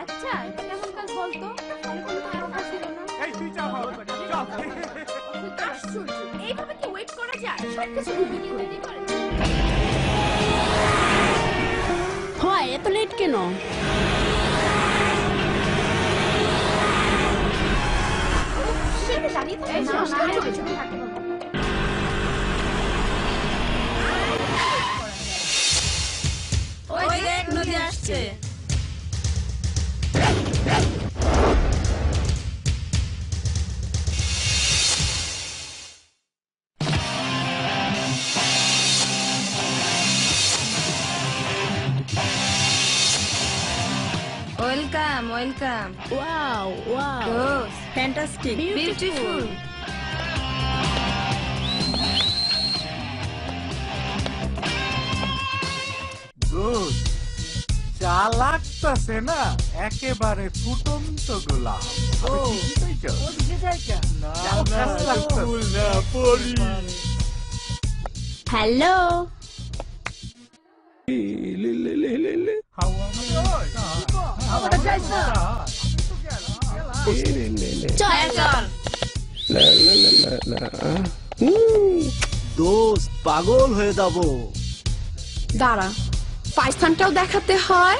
আচ্ছা এটা কেমন কাজ বলতো? তাহলে কোনো ধারণা ছিল না। এই তুই চা খাও চা। আশ্চর্য, এইভাবে কি ওয়েট করা যায়? সবকিছু ভিডিও রেডি করে। হয় এত লেট কেন? সেটা জানি তো। এই না ওই দেখ নদী আসছে। Welcome welcome. Wow wow fantastic beautiful. চা লাগতেছে না একেবারে ফুটন্ত গোলাপ। হ্যালো দোস্ত পাগল হয়ে যাব। দাঁড়া, পাইস্তানটাও দেখাতে হয়।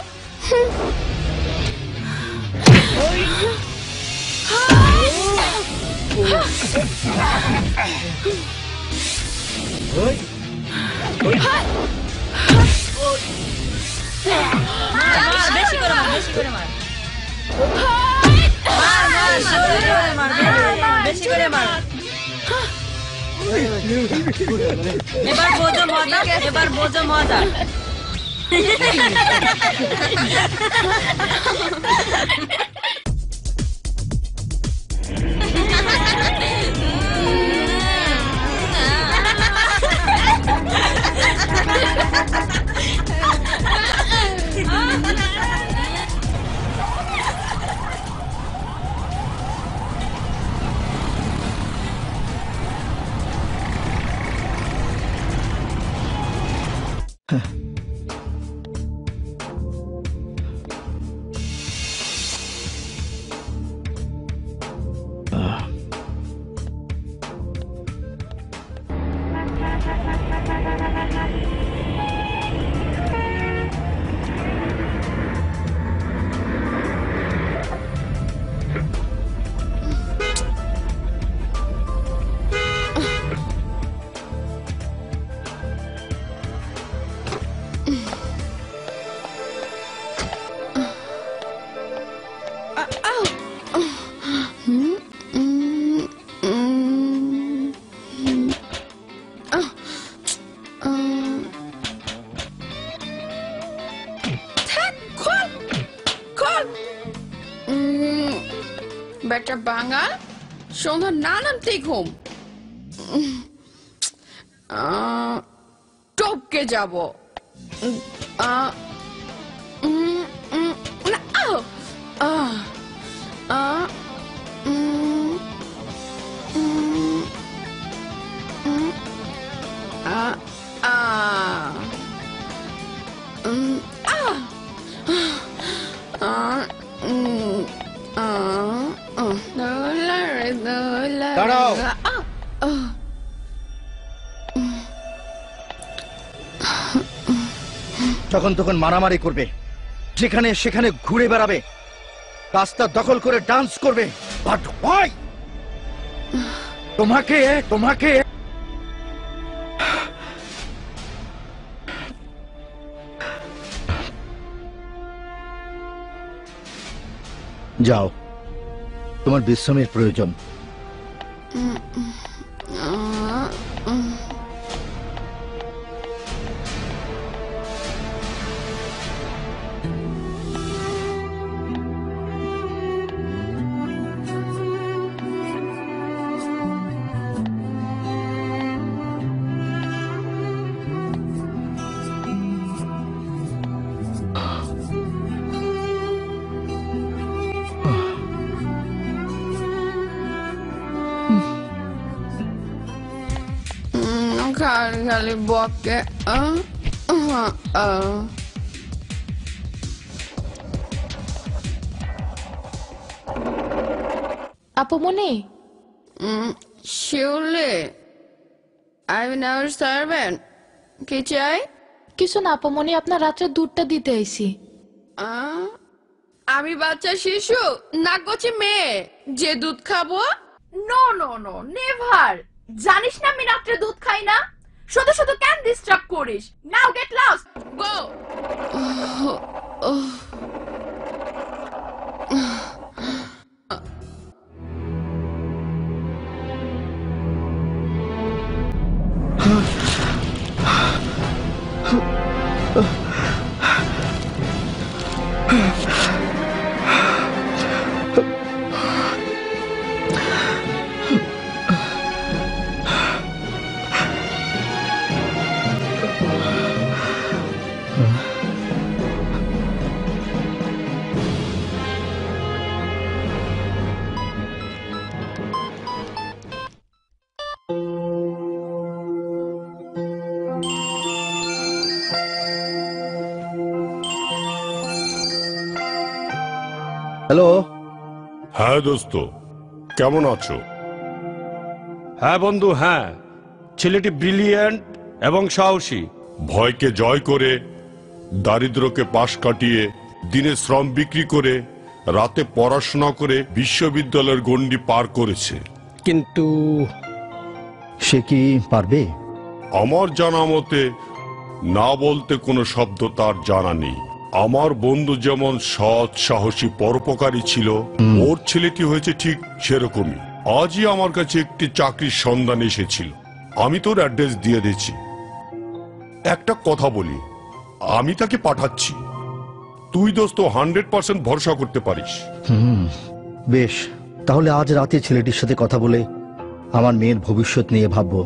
বেশি করে মার, বেশি করে মার। বেশি করে মার। এবার বোঝো মজা, এবার বোঝো মজা। বেটা বাঙাল সন্ধ্যা না নামতেই ঘুম। টপকে যাব। দাঁড়াও। যখন তখন মারামারি করবে, যেখানে সেখানে ঘুরে বেড়াবে, রাস্তা দখল করে ডান্স করবে, বাট হোয়াই? তোমাকে তোমাকে যাও, তোমার বিশ্রামের প্রয়োজন। খালি বকে। আপুমনি, শিউলি, আমি আমার সার্ভেন্ট। কি চাই? কিছু না আপুমনি, আপনার রাত্রে দুধটা দিতে আইছি। আমি বাচ্চা শিশু না কচি মেয়ে যে দুধ খাবো? No no no, never. জানিস না আমি রাত্রে দুধ খাই না। শুধু শুধু কেন ডিস্টার্ব করিস? নাও গেট লস্ট, গো। হ্যালো। হ্যাঁ দোস্ত, কেমন আছো? হ্যাঁ বন্ধু, হ্যাঁ। ছেলেটি ব্রিলিয়ান্ট এবং সাহসী। ভয়কে জয় করে, দারিদ্রকে পাশ কাটিয়ে, দিনে শ্রম বিক্রি করে, রাতে পড়াশোনা করে বিশ্ববিদ্যালয়ের গণ্ডি পার করেছে। কিন্তু সে কি পারবে? আমার জানা মতে না বলতে কোনো শব্দ তার জানা নেই। আমার বন্ধু যেমন সৎ, সাহসী, পরোপকারী ছিল, ওর ছেলেটি হয়েছে ঠিক সেরকমই। আজই আমার কাছে একটি চাকরির সন্ধান এসেছিল। আমি তোর অ্যাড্রেস দিয়ে দিচ্ছি। একটা কথা বলি, আমি তাকে পাঠাচ্ছি। তুই দোস্ত 100% ভরসা করতে পারিস। বেশ, তাহলে আজ রাতে ছেলেটির সাথে কথা বলে আমার মেয়ের ভবিষ্যৎ নিয়ে ভাববো।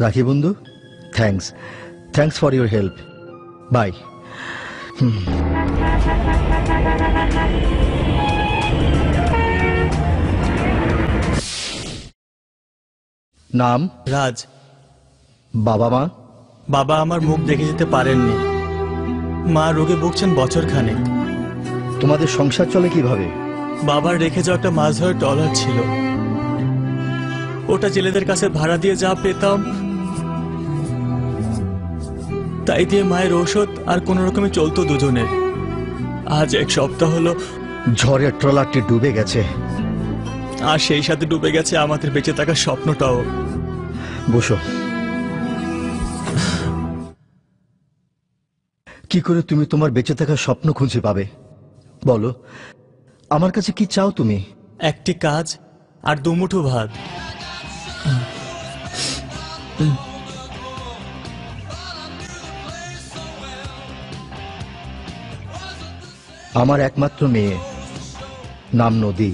রাখি বন্ধু। Thanks for your help. Bye. নাম? রাজ। বাবা মা? বাবা আমার মুখ দেখে যেতে পারেননি। মা রোগে ভুগছেন বছর খানেক। তোমাদের সংসার চলে কিভাবে? বাবার রেখে যাওয়া একটা মাছ ধরার ট্রলার ছিল, ওটা জেলেদের কাছে ভাড়া দিয়ে যা পেতাম তাই দিয়ে মায়ের ঔষধ আর কোন রকমে চলতো দুজনের। আজ এক সপ্তাহ হলো ঝড়ে ট্রলারটি ডুবে গেছে। আর সেই সাথে ডুবে গেছে আমাদের বেঁচে থাকার স্বপ্নটাও। বসো। কি করে তুমি তোমার বেঁচে থাকার স্বপ্ন খুঁজে পাবে বলো? আমার কাছে কি চাও তুমি? একটি কাজ আর দুমুঠো ভাত। আমার একমাত্র মেয়ে, নাম নদী।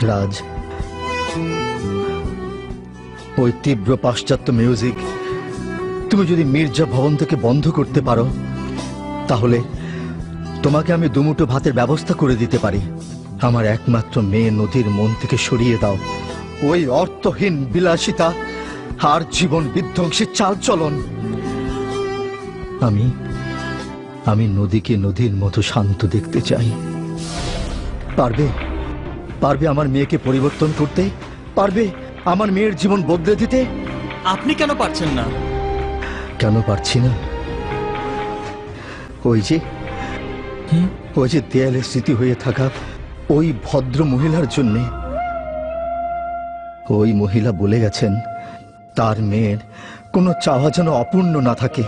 রাজ, ওই তীব্র পাশ্চাত্য মিউজিক তুমি যদি মির্জা ভবন থেকে বন্ধ করতে পারো, তাহলে তোমাকে আমি দুমুঠো ভাতের ব্যবস্থা করে দিতে পারি। আমার একমাত্র মেয়ে নদীর মন থেকে সরিয়ে দাও ওই অর্থহীন বিলাসিতা আর জীবন বিধ্বংসী চালচলন। আমি নদীকে নদীর মতো শান্ত দেখতে চাই। পারবে পারবে আমার মেয়েকে পরিবর্তন করতে? পারবে আমার মেয়ের জীবন বদলে দিতে? আপনি কেন পারছেন না? কেন পারছি না? ওই যে দেয়ালে স্মৃতি হয়ে থাকা ওই ভদ্র মহিলার জন্যে। ওই মহিলা বলে গেছেন তার মেয়ের কোনো চাওয়া যেন অপূর্ণ না থাকে।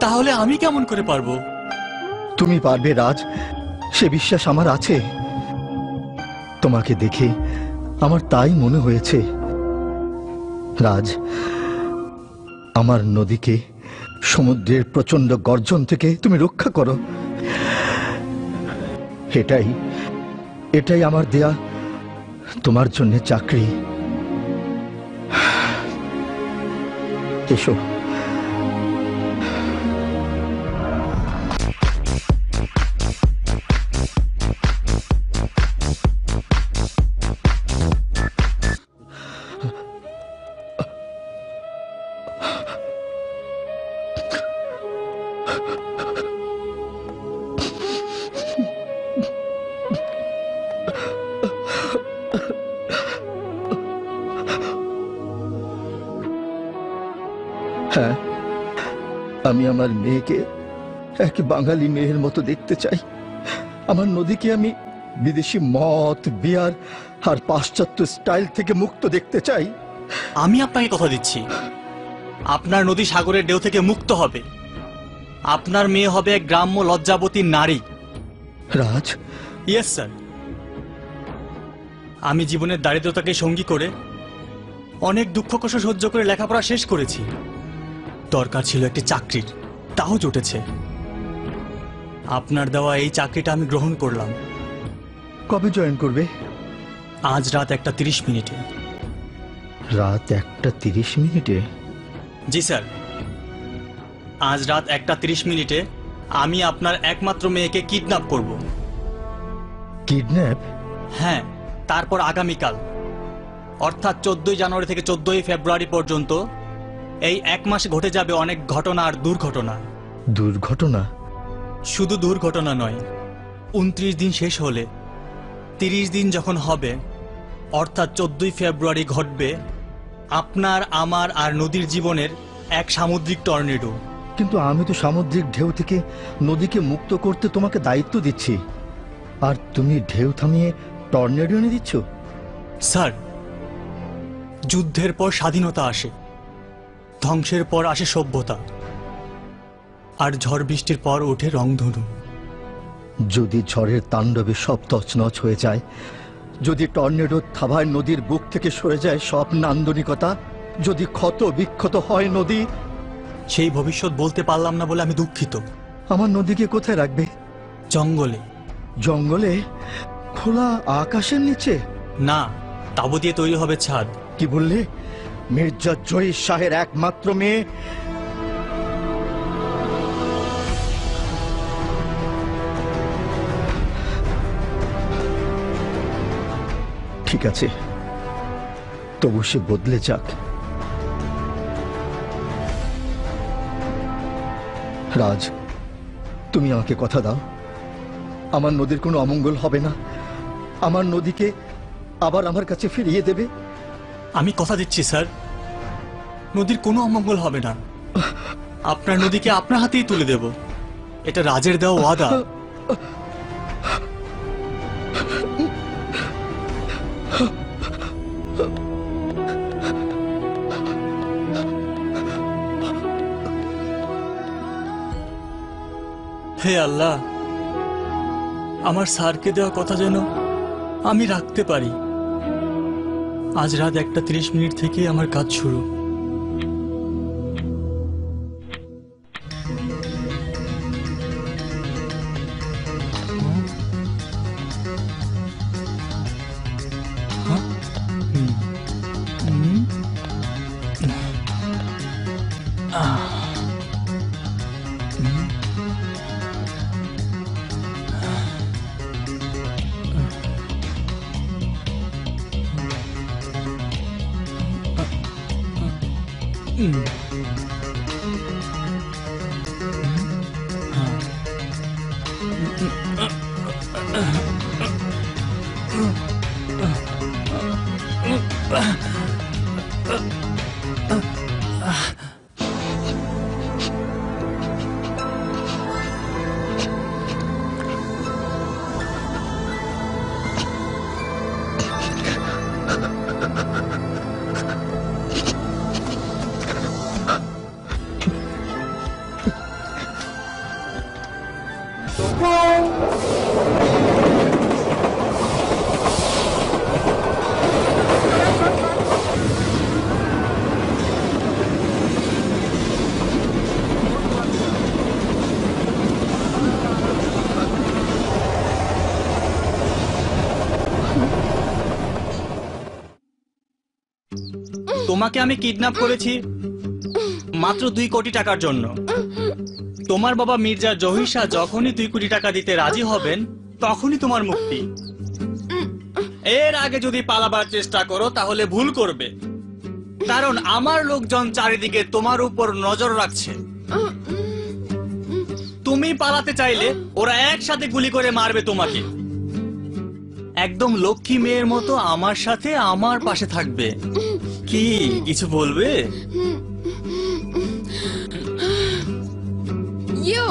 তাহলে আমি কেমন করে পারবো? তুমি পারবে রাজ, সে বিশ্বাস আমার আছে। তোমাকে দেখে আমার তাই মনে হয়েছে। রাজ, আমার নদীকে সমুদ্রের প্রচন্ড গর্জন থেকে তুমি রক্ষা করো। এটাই আমার দেয়া তোমার জন্য চাকরি। এসো। হ্যাঁ, আমি আমার মেয়েকে এক বাঙালি মেয়ের মতো দেখতে চাই। আমার নদীকে আমি বিদেশি মদ, বিয়ার আর পাশ্চাত্য স্টাইল থেকে মুক্ত দেখতে চাই। আমি আপনাকে কথা দিচ্ছি, আপনার নদী সাগরের ঢেউ থেকে মুক্ত হবে। আপনার মেয়ে হবে এক গ্রাম্য লজ্জাবতী নারী। রাজ, ইয়েস স্যার। আমি জীবনের দারিদ্রতাকে সঙ্গী করে অনেক দুঃখ কষ্ট সহ্য করে লেখাপড়া শেষ করেছি। দরকার ছিল একটি চাকরির, তাও জুটেছে। আপনার দেওয়া এই চাকরিটা আমি গ্রহণ করলাম। কবে জয়েন করবে? আজ রাত 1:30। রাত 1:30? জি স্যার, আজ রাত 1:30 আমি আপনার একমাত্র মেয়েকে কিডন্যাপ করব। কিডন্যাপ? হ্যাঁ, তারপর আগামীকাল অর্থাৎ 14 জানুয়ারি থেকে 14 ফেব্রুয়ারি পর্যন্ত এই এক মাসে ঘটে যাবে অনেক ঘটনা আর দুর্ঘটনা। দুর্ঘটনা? শুধু দুর্ঘটনা নয়, 29 দিন শেষ হলে 30 দিন যখন হবে, অর্থাৎ 14 ফেব্রুয়ারি ঘটবে আপনার, আমার আর নদীর জীবনের এক সামুদ্রিক টর্নেডো। কিন্তু আমি তো সামুদ্রিক ঢেউ থেকে নদীকে মুক্ত করতে তোমাকে দায়িত্ব দিচ্ছি, আর তুমি ঢেউ থামিয়ে টর্নেডো এনে দিচ্ছ। স্যার, যুদ্ধের পর স্বাধীনতা আসে, ধ্বংসের পর আসে সভ্যতা, আর ঝড় বৃষ্টির পর ওঠে রংধনু। যদি ঝড়ের তাণ্ডবে সব তছনছ হয়ে যায়, যদি টর্নেডোর থাবায় নদীর বুক থেকে সরে যায় সব নান্দনিকতা, যদি ক্ষত বিক্ষত হয় নদী, সেই ভবিষ্যৎ বলতে পারলাম না বলে আমি দুঃখিত। আমার নদীকে কোথায় রাখবে? জঙ্গলে। জঙ্গলে? খোলা আকাশের নিচে? না, তাঁবু দিয়ে তৈরি হবে ছাদ। কি বললে? মির্জা জয়ী শাহের একমাত্র মেয়ে? ঠিক আছে, তবু সে বদলে যাক। রাজ, তুমি আমাকে কথা দাও, আমার নদীর কোনো অমঙ্গল হবে না। আমার নদীকে আবার আমার কাছে ফিরিয়ে দেবে। আমি কথা দিচ্ছি স্যার, নদীর কোনো অমঙ্গল হবে না। আপনার নদীকে আপনার হাতেই তুলে দেব, এটা রাজের দেওয়া ওয়াদা। হে আল্লাহ, আমার স্যারকে দেওয়া কথা যেন আমি রাখতে পারি। আজ রাত 1:30 থেকে আমার কাজ শুরু। তোমাকে আমি কিডন্যাপ করেছি মাত্র 2 কোটি টাকার জন্য। তোমার বাবা মির্জা জহির শাহ যখনই 2 কোটি টাকা দিতে রাজি হবেন তখনই তোমার মুক্তি। এর আগে যদি পালাবার চেষ্টা করো তাহলে ভুল করবে, কারণ আমার লোকজন চারিদিকে তোমার উপর নজর রাখছে। তুমি পালাতে চাইলে ওরা একসাথে গুলি করে মারবে তোমাকে। একদম লক্ষ্মী মেয়ের মতো আমার সাথে আমার পাশে থাকবে। কি কিছু বলবে? ইউ,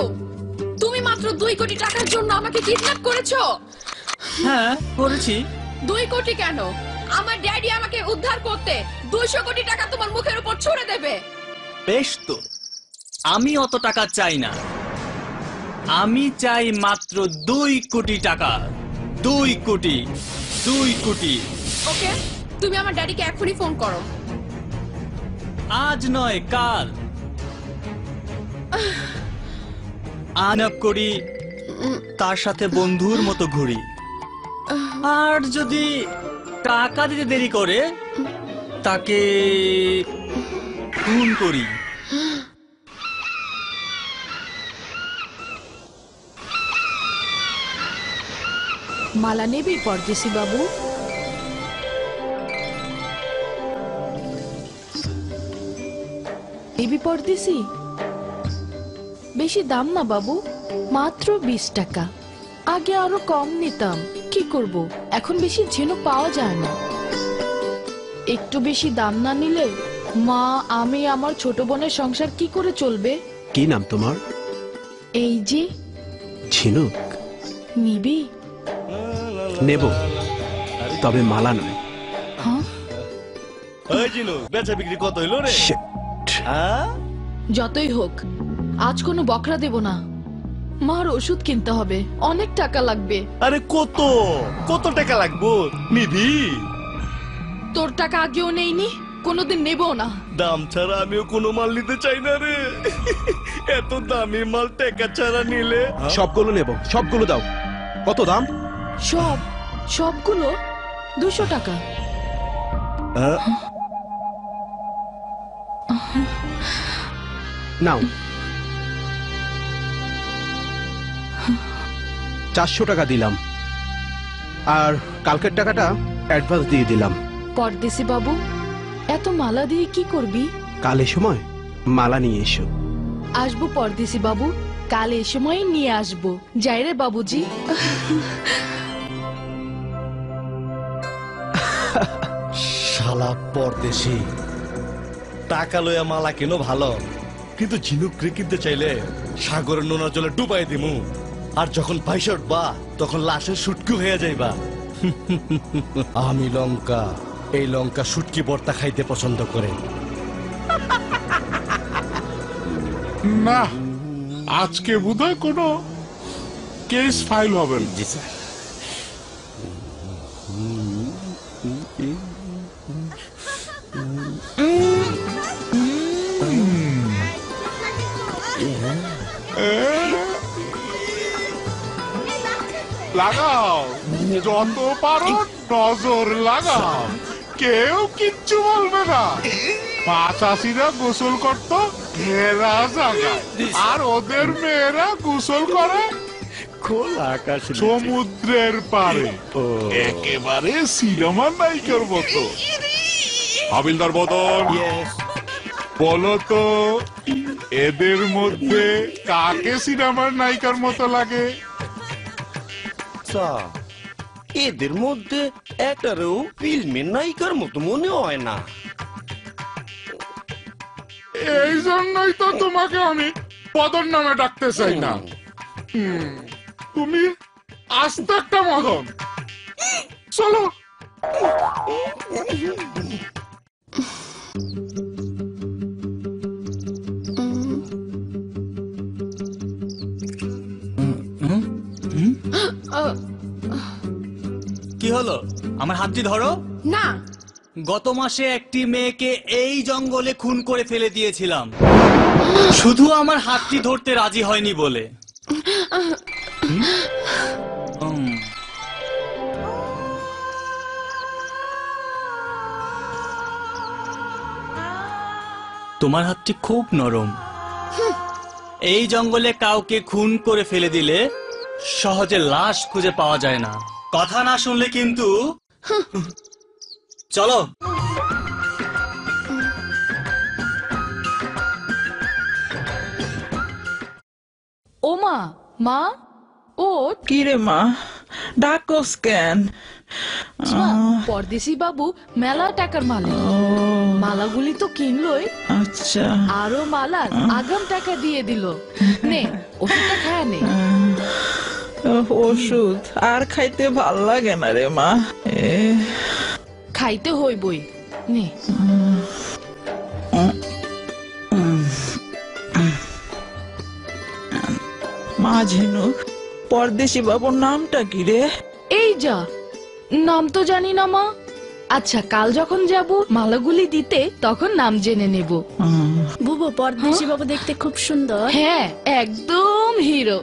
তুমি মাত্র 2 কোটি টাকার জন্য আমাকে কিডন্যাপ করেছো? হ্যাঁ করেছি। 2 কোটি কেন? আমার ড্যাডি আমাকে উদ্ধার করতে 200 কোটি টাকা তোমার মুখের উপর ছুড়ে দেবে। বেশ তো, আমি অত টাকা চাই না। আমি চাই মাত্র 2 কোটি টাকা। 2 কোটি, 2 কোটি। ওকে, তুমি আমার ড্যাডিকে এখনই ফোন করো। আজ নয় কাল। আনাপ করি, তার সাথে বন্ধুর মতো ঘুরি। আর যদি টাকা দিতে দেরি করে তাকে খুন করি। মালা নেবি পরদেশি বাবু? নেবি পরদেশি? বেশি দাম না বাবু, মাত্র 20 টাকা। আগে আরো কম নিতাম, কি করব, এখন বেশি ঝিনুক পাওয়া যায় না। একটু বেশি দাম না নিলে মা, আমি, আমার ছোট বোনের সংসার কি করে চলবে? কি নাম তোমার? এই যে ঝিনুক। নিবি? নেব, তবে মালা নয়। হ্যাঁ, বেচা বিক্রি কত হইলো রে? Shit! যতই হোক আজ কোনো বকরা দেব না। মার ওষুধ কিনতে হবে, অনেক টাকা লাগবে। আরে কত কত টাকা লাগবো? নিবি? তোর টাকা আগেও নেইনি, কোনোদিন নেবো না। দাম ছাড়া আমিও কোনো মাল নিতে চাই না রে। এত দামি মাল টাকা ছাড়া নিলে সবগুলো নেব, সবগুলো দাও। কত দাম? সবগুলো 200 টাকা। নাও, 400 টাকা দিলাম, আর কালকের টাকাটা অ্যাডভান্স দিয়ে দিলাম। পরদেশি বাবু, এত মালা দিয়ে কি করবি? কাল এ সময় মালা নিয়ে এসো। আসবো পরদেশি বাবু, কাল এই সময় নিয়ে আসবো। যাই রে বাবুজি। শালা পরদেশি, টাকা লইয়া মালা কেন ভালো, কিন্তু ঝিনুক কিনতে চাইলে সাগরের নোনা জলে ডুবাই দিমু। আর যখন পয়সা উঠবা তখন লাশের শুটকি হয়ে যাইবা। আমি লঙ্কা, এই লঙ্কা শুটকি ভর্তা খাইতে পছন্দ করে। না, আজকে বোধহয় কোনো কেস ফাইল হবে না। জি স্যার। লাগাও, যত পারো নজর লাগাও, কেউ কিচ্ছু বলবে না। চাষিরা গোসল করতো মেয়েরা জাগায়, আর ওদের মেয়েরা গোসল করে খোলা আকাশ সমুদ্রের পারে, একেবারে সিনেমার নায়িকার মতো। হাবিলদার বদন, বলো তো এদের মধ্যে কাকে সিনেমার নায়িকার মতো লাগে? এদের মধ্যে একটারেও ফিল্মের নায়িকার মতো মনে হয় না। এই জন্যই তো তোমাকে আমি পদর নামে ডাকতে চাই না। তুমি আস্ত একটা মদন। চলো। কি হলো? আমার হাতটি ধরো। না, গত মাসে একটি মেয়েকে এই জঙ্গলে খুন করে ফেলে দিয়েছিলাম, শুধু আমার হাতটি ধরতে রাজি হয়নি বলে। তোমার হাতটি খুব নরম। এই জঙ্গলে কাউকে খুন করে ফেলে দিলে সহজে লাশ খুঁজে পাওয়া যায় না। কথা না শুনলে কিন্তু। চলো। ও মা, মা ও কি রে মা, ডাকস কেন? পরদেশি বাবু মেলা টাকার মালিক, মালাগুলি তো কিনলই, আচ্ছা, আরো মালার আগাম টাকা দিয়ে দিল। নে ওষুধটা খায় নে। ওষুধ আর খাইতে ভাল লাগে না রে মা। খাইতে হইবই, নে। মা ঝিনুক, পরদেশি বাবুর নামটা কি রে? এই যা, নাম তো জানি না মা। আচ্ছা, কাল যখন যাব মালাগুলি দিতে তখন নাম জেনে নেব। বুবু, পরদেশি বাবু দেখতে খুব সুন্দর। হ্যাঁ, একদম হিরো।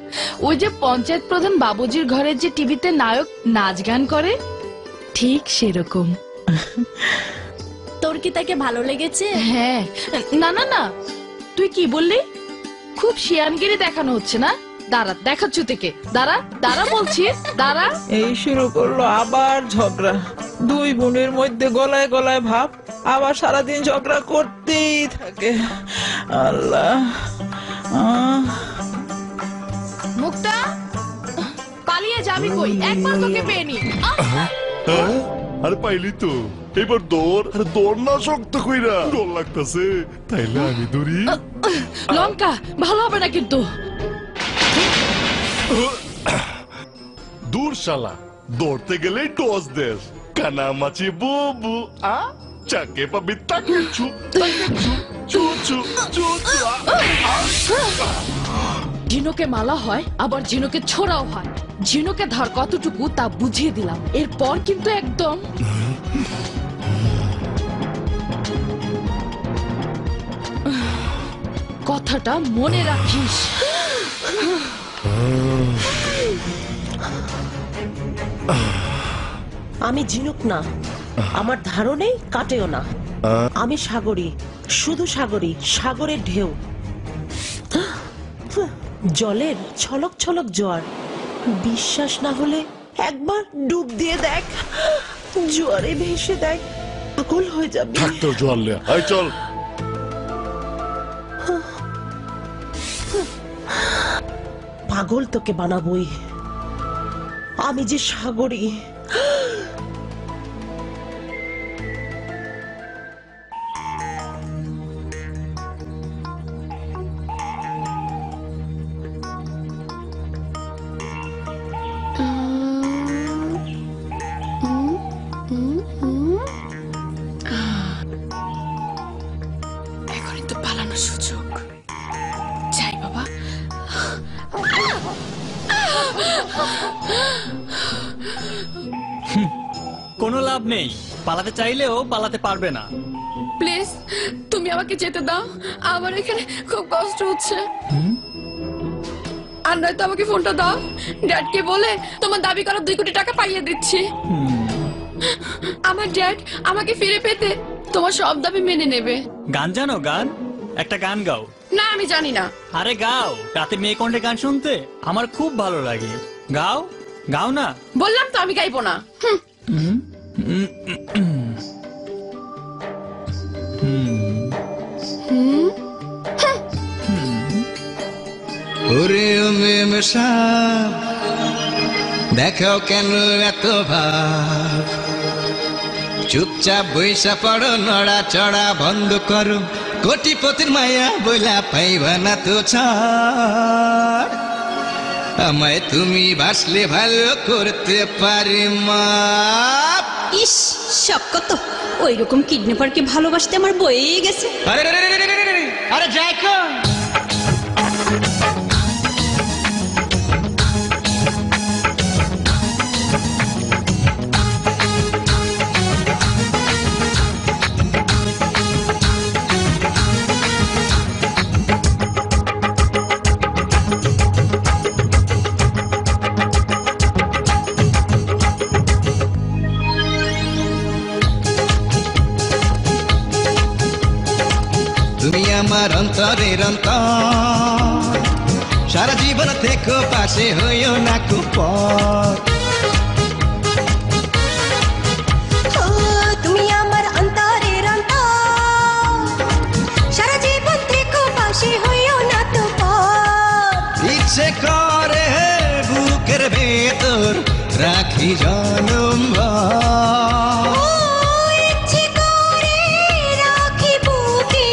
ওই যে পঞ্চায়েত প্রধান বাবুজির ঘরের যে টিভিতে নায়ক নাচ গান করে, ঠিক সেরকম। তোর কি তাকে ভালো লেগেছে? হ্যাঁ। না না না, তুই কি বললি? খুব শিয়ানগিরি দেখানো হচ্ছে না? দাঁড়া, দেখাচ্ছ থেকে। দাঁড়া দাঁড়া বলছিস, দাঁড়া। এই শুরু করলো আবার ঝগড়া। দুই বোনের মধ্যে গলায় গলায় ভাব, আবার সারাদিন ঝগড়া করতেই থাকে। আল্লাহ। মুক্তা, পালিয়ে যাবি কই? একবার তোকে পেনি। আর পাইলি তো, এবার দৌড়। আর দৌড় না, শক্ত কইরা ডর লাগতেছে। তাইলে আমি দৌড়ি। লঙ্কা ভালো হবে না কিন্তু। দূর শালা, দৌড়তে গেলে টস দেশ। কানামাছি বুবু চাকে পাবি তাকে চু তাকে চু চু চু চু চু। ঝিনুকে মালা হয়, আবার ঝিনুকে ছোড়াও হয়। ঝিনুকে ধার কতটুকু তা বুঝিয়ে দিলাম। এরপর কিন্তু একদম কথাটা মনে রাখিস। আমি ঝিনুক না, আমার ধারণেই কাটেও না। আমি সাগরী, শুধু সাগরী, সাগরের ঢেউ, জলের ছলক ছলক জোয়ার। বিশ্বাস না হলে একবার ডুব দিয়ে দেখ, জোয়ারে ভেসে দেখ, পাগল হয়ে যাবে। থাকতো জল লে, আয় চল। পাগল তোকে বানাবই, আমি যে সাগরী। এখনই তো পালানোর সুযোগ। যাই বাবা। কোনো লাভ নেই, পালাতে চাইলেও পালাতে পারবে না। প্লিজ তুমি আমাকে যেতে দাও, আমার এখানে খুব কষ্ট হচ্ছে। আর নয়তো আমাকে ফোনটা দাও, ড্যাডকে বলে তোমার দাবি করা 2 কোটি টাকা পাইয়ে দিচ্ছি। আমার ড্যাড আমাকে ফিরে পেতে তোমার সব দাবি মেনে নেবে। গান জানো? গান একটা গান গাও। না আমি জানি না। আরে গাও, রাতে মেয়ে কণ্ঠে গান শুনতে আমার খুব ভালো লাগে। গাও, গাও না। বললাম তো আমি গাইবো না। ওরে ও মেমসা দেখাও কেন এত ভাব, চুপচাপ বৈশা পড়ো, নড়া চড়া বন্ধ করো, কোটিপতির মায়া বইলা পাইবা না তো ছাড়, আমায় তুমি বাসলে ভালো করতে পারি মা। ইস শখ কত, ওই রকম কিডন্যাপারকে ভালোবাসতে আমার বয়ে গেছে। আরে আরে যাই কো তুমি আমার অন্তরের অন্তর, সারা জীবন থেকো পাশে হইও না কুপর। তুমি আমার অন্তরের অন্তর, সারা জীবন থেকো পাশে হইও না তো পর। ইচ্ছে করে বুকের ভেতর রাখি জনম ভর। ইচ্ছে করে রাখি বুকে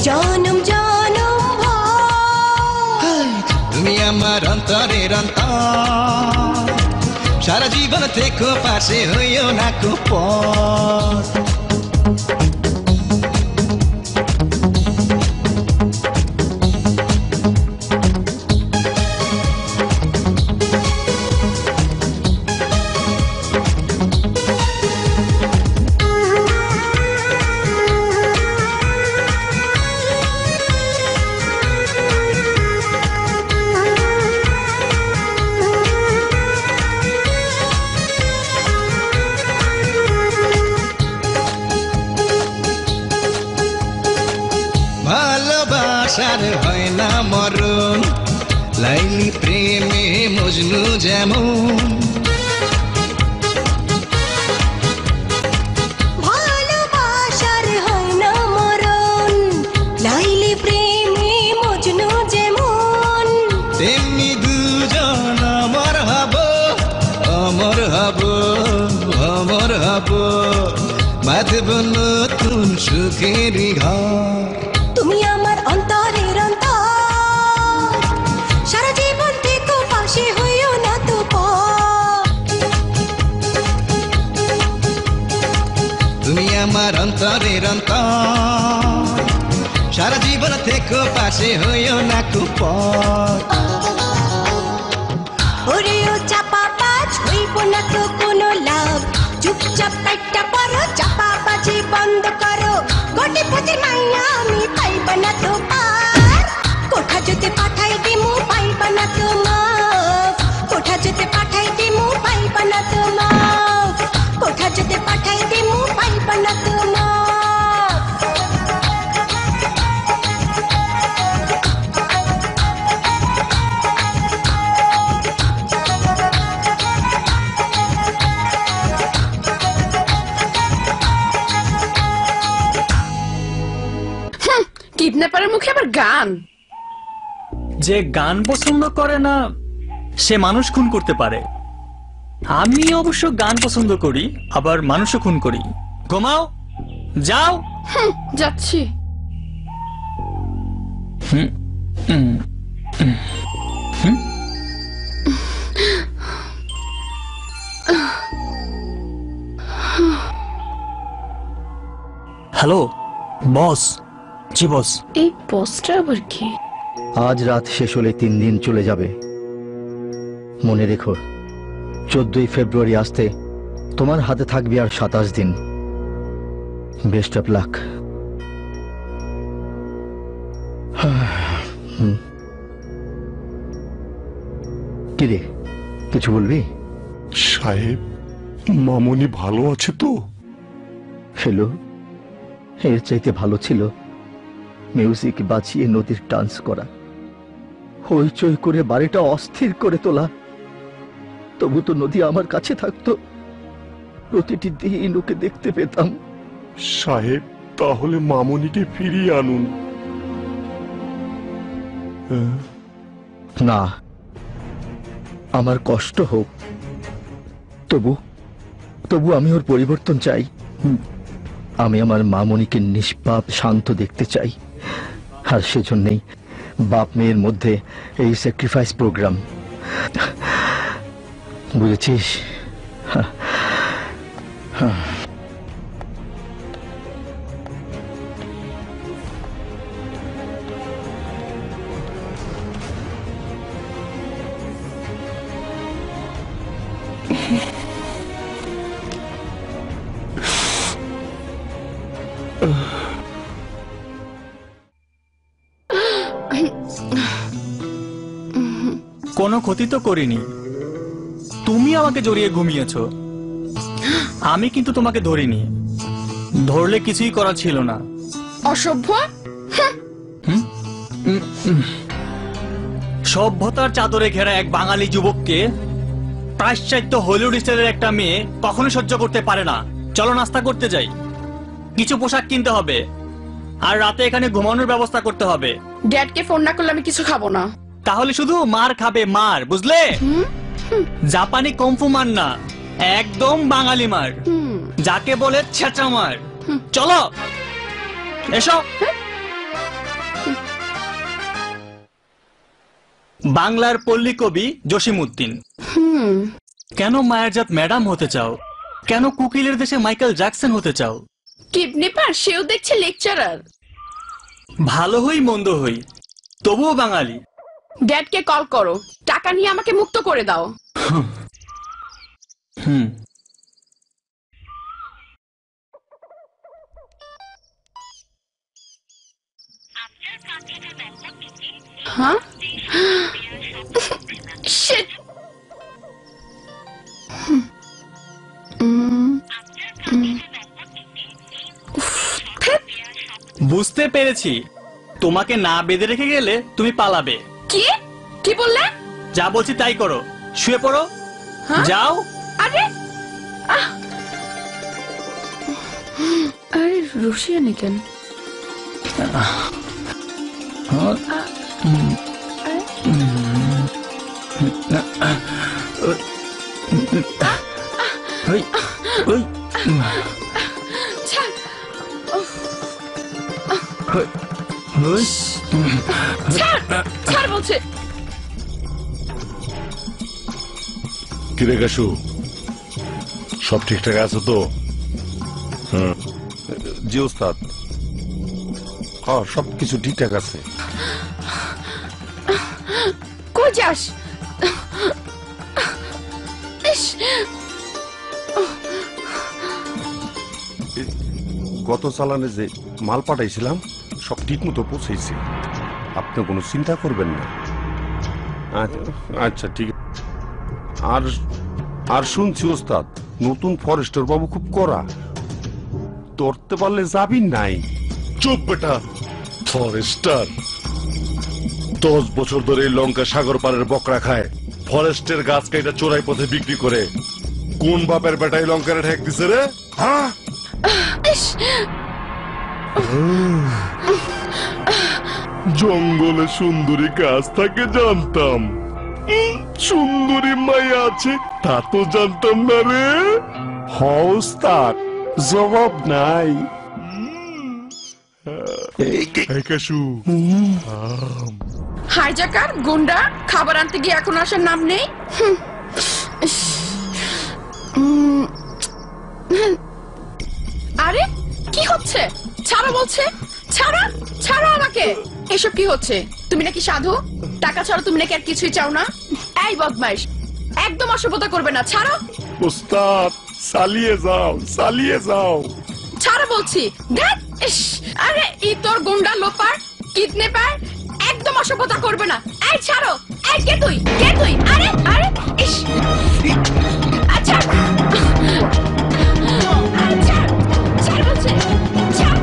জনম জনম ভর। তুমি আমার অন্তরের অন্তর, সারা জীবন থেকো পাশে হইও না কুপর। ভালোবাসার হয় না মরণ, লাইলি প্রেমে মজনু যেমন। ভালোবাসার হয় না মরণ, লাইলি প্রেমে মজনু যেমন। তেমনি দুজন অমর হব, অমর হব, অমর হব, বাঁধব নতুন সুখের ঘর। তুমি আমার অন্তরের অন্তর, সারা জীবন থেকো পাশে হইও না তো পর। তুমি আমার অন্তরের অন্তর, সারা জীবন থেকো পাশে হইও না কুপর। ওরে ও চাপা বাজ হইব না তো কোনো লাভ, চুপচাপ কাটটা পড়ো, চাপা বাজি বন্ধ করো, কোটিপতির মাইয়া আমি পাইব না তো পার। কোঠা যেতে পাঠাই দিমু পাইব না তো মাফ, কোঠা যেতে পাঠাই দিমু পাইব না তো মাফ, কোঠা যেতে পাঠাই দিমু পাইব না তো মাফ। কিডন্যাপারের মুখে আবার গান। যে গান পছন্দ করে না সে মানুষ খুন করতে পারে। আমি অবশ্য গান পছন্দ করি, আবার মানুষও খুন করি। ঘুমাও, যাও। যাচ্ছি। Hello boss. জি বস। এই বসটা আবার কি? আজ রাত শেষ হলে 3 দিন চলে যাবে। মনে রেখো 14ই ফেব্রুয়ারি আসতে তোমার হাতে থাকবে আর 27 দিন। Best of luck. কিরে কিছু বলবি? সাহেব, মামনি ভালো আছে তো? হ্যালো, এর চাইতে ভালো ছিল মিউজিক বাজিয়ে নদীর ডান্স করা, হইচই করে বাড়িটা অস্থির করে তোলা। তবু তো নদী আমার কাছে থাকতো, প্রতিটি দিন ওকে দেখতে পেতাম। সাহেব, তাহলে মামনিকে ফিরিয়ে আনুন। না, আমার কষ্ট হোক, তবু তবু আমি ওর পরিবর্তন চাই। আমি আমার মামনিকে নিষ্পাপ শান্ত দেখতে চাই, আর সেজন্যই বাপ মেয়ের মধ্যে এই স্যাক্রিফাইস প্রোগ্রাম। বুঝেছিস? কোনো ক্ষতি তো করিনি, তুমি আমাকে জড়িয়ে ঘুমিয়েছো। আমি কিন্তু তোমাকে ধরিনি, ধরলে কিছুই করা ছিল না। অসভ্য! সভ্যতার চাদরে ঘেরা এক বাঙালি যুবককে পাশ্চাত্য হলিউড স্টাইলের একটা মেয়ে কখনো সহ্য করতে পারে না। চলো নাস্তা করতে যাই, কিছু পোশাক কিনতে হবে, আর রাতে এখানে ঘুমানোর ব্যবস্থা করতে হবে। ড্যাডকে ফোন না করলে আমি কিছু খাবো না। তাহলে শুধু মার খাবে, মার, বুঝলে? জাপানি কম্ফু মার না, একদম বাঙালি মার, যাকে বলে ছেঁচা মার। চলো এসো। বাংলার পল্লী কবি জসিমউদ্দিন। কেন মায়েরজাত ম্যাডাম হতে চাও? কেন কুকিলের দেশে মাইকেল জ্যাকসন হতে চাও? কিডনিপার, সেও দেখছে লেকচারার। ভালো হই মন্দ হই, তবুও বাঙালি। ড্যাডকে কল করো, টাকা নিয়ে আমাকে মুক্ত করে দাও। হ্যাঁ? Shit! বুঝতে পেরেছি, তোমাকে না বেঁধে রেখে গেলে তুমি পালাবে। কি কি বললে? যা বলছি তাই করো, শুয়ে পড়ো। যাও। আরে আরে রুশিয়া নিকেন। ছাড় বলছে। কিরে গাছু, সব ঠিকঠাক আছে তো? জি ওস্তাদ, হ্যাঁ সবকিছু ঠিকঠাক আছে। কই যাস? গত চালানে যে মাল পাঠাইছিলাম সব ঠিক মতো পৌঁছেছে, আপনি কোনো চিন্তা করবেন না। আচ্ছা ঠিক। আর শুনছি ওস্তাদ, নতুন ফরেস্টার বাবু খুব কড়া, ধরতে পারলে যাবি নাই। চুপ বেটা, ফরেস্টার 10 বছর ধরে লঙ্কা সাগর পাড়ের বকরা খায়, ফরেস্টের গাছ কাইটা চোরাই পথে বিক্রি করে। কোন বাপের বেটাই লঙ্কারে ঠেক দিছে রে? হ্যাঁ, জঙ্গলে সুন্দরী গাছ থাকে জানতাম, সুন্দরী মাইয়া আছে তা তো জানতাম না রে। হস্তার জবাব নাই। হাইজাকার, গুন্ডা, খাবার আনতে গিয়ে এখন আসার নাম নেই। আরে কি হচ্ছে? ছাড়ো বলছে, ছাড়ো ছাড়ো আমাকে। এসব কি হচ্ছে? তুমি নাকি সাধু? টাকা ছাড়ো তুমি নাকি আর কিছুই চাও না? এই বদমাইশ, একদম অসভ্যতা করবে না, ছাড়ো। ওস্তাদ চালিয়ে যাও, চালিয়ে যাও। ছাড়ো বলছি। দেখ, আরে ই তোর গুন্ডা, লোপার, কিডন্যাপার, একদম অসভ্যতা করবে না। এই ছাড়ো। এই কে তুই? কে তুই? আরে আরে ইস, আচ্ছা আচ্ছা ছাড় বলছে, ছাড়।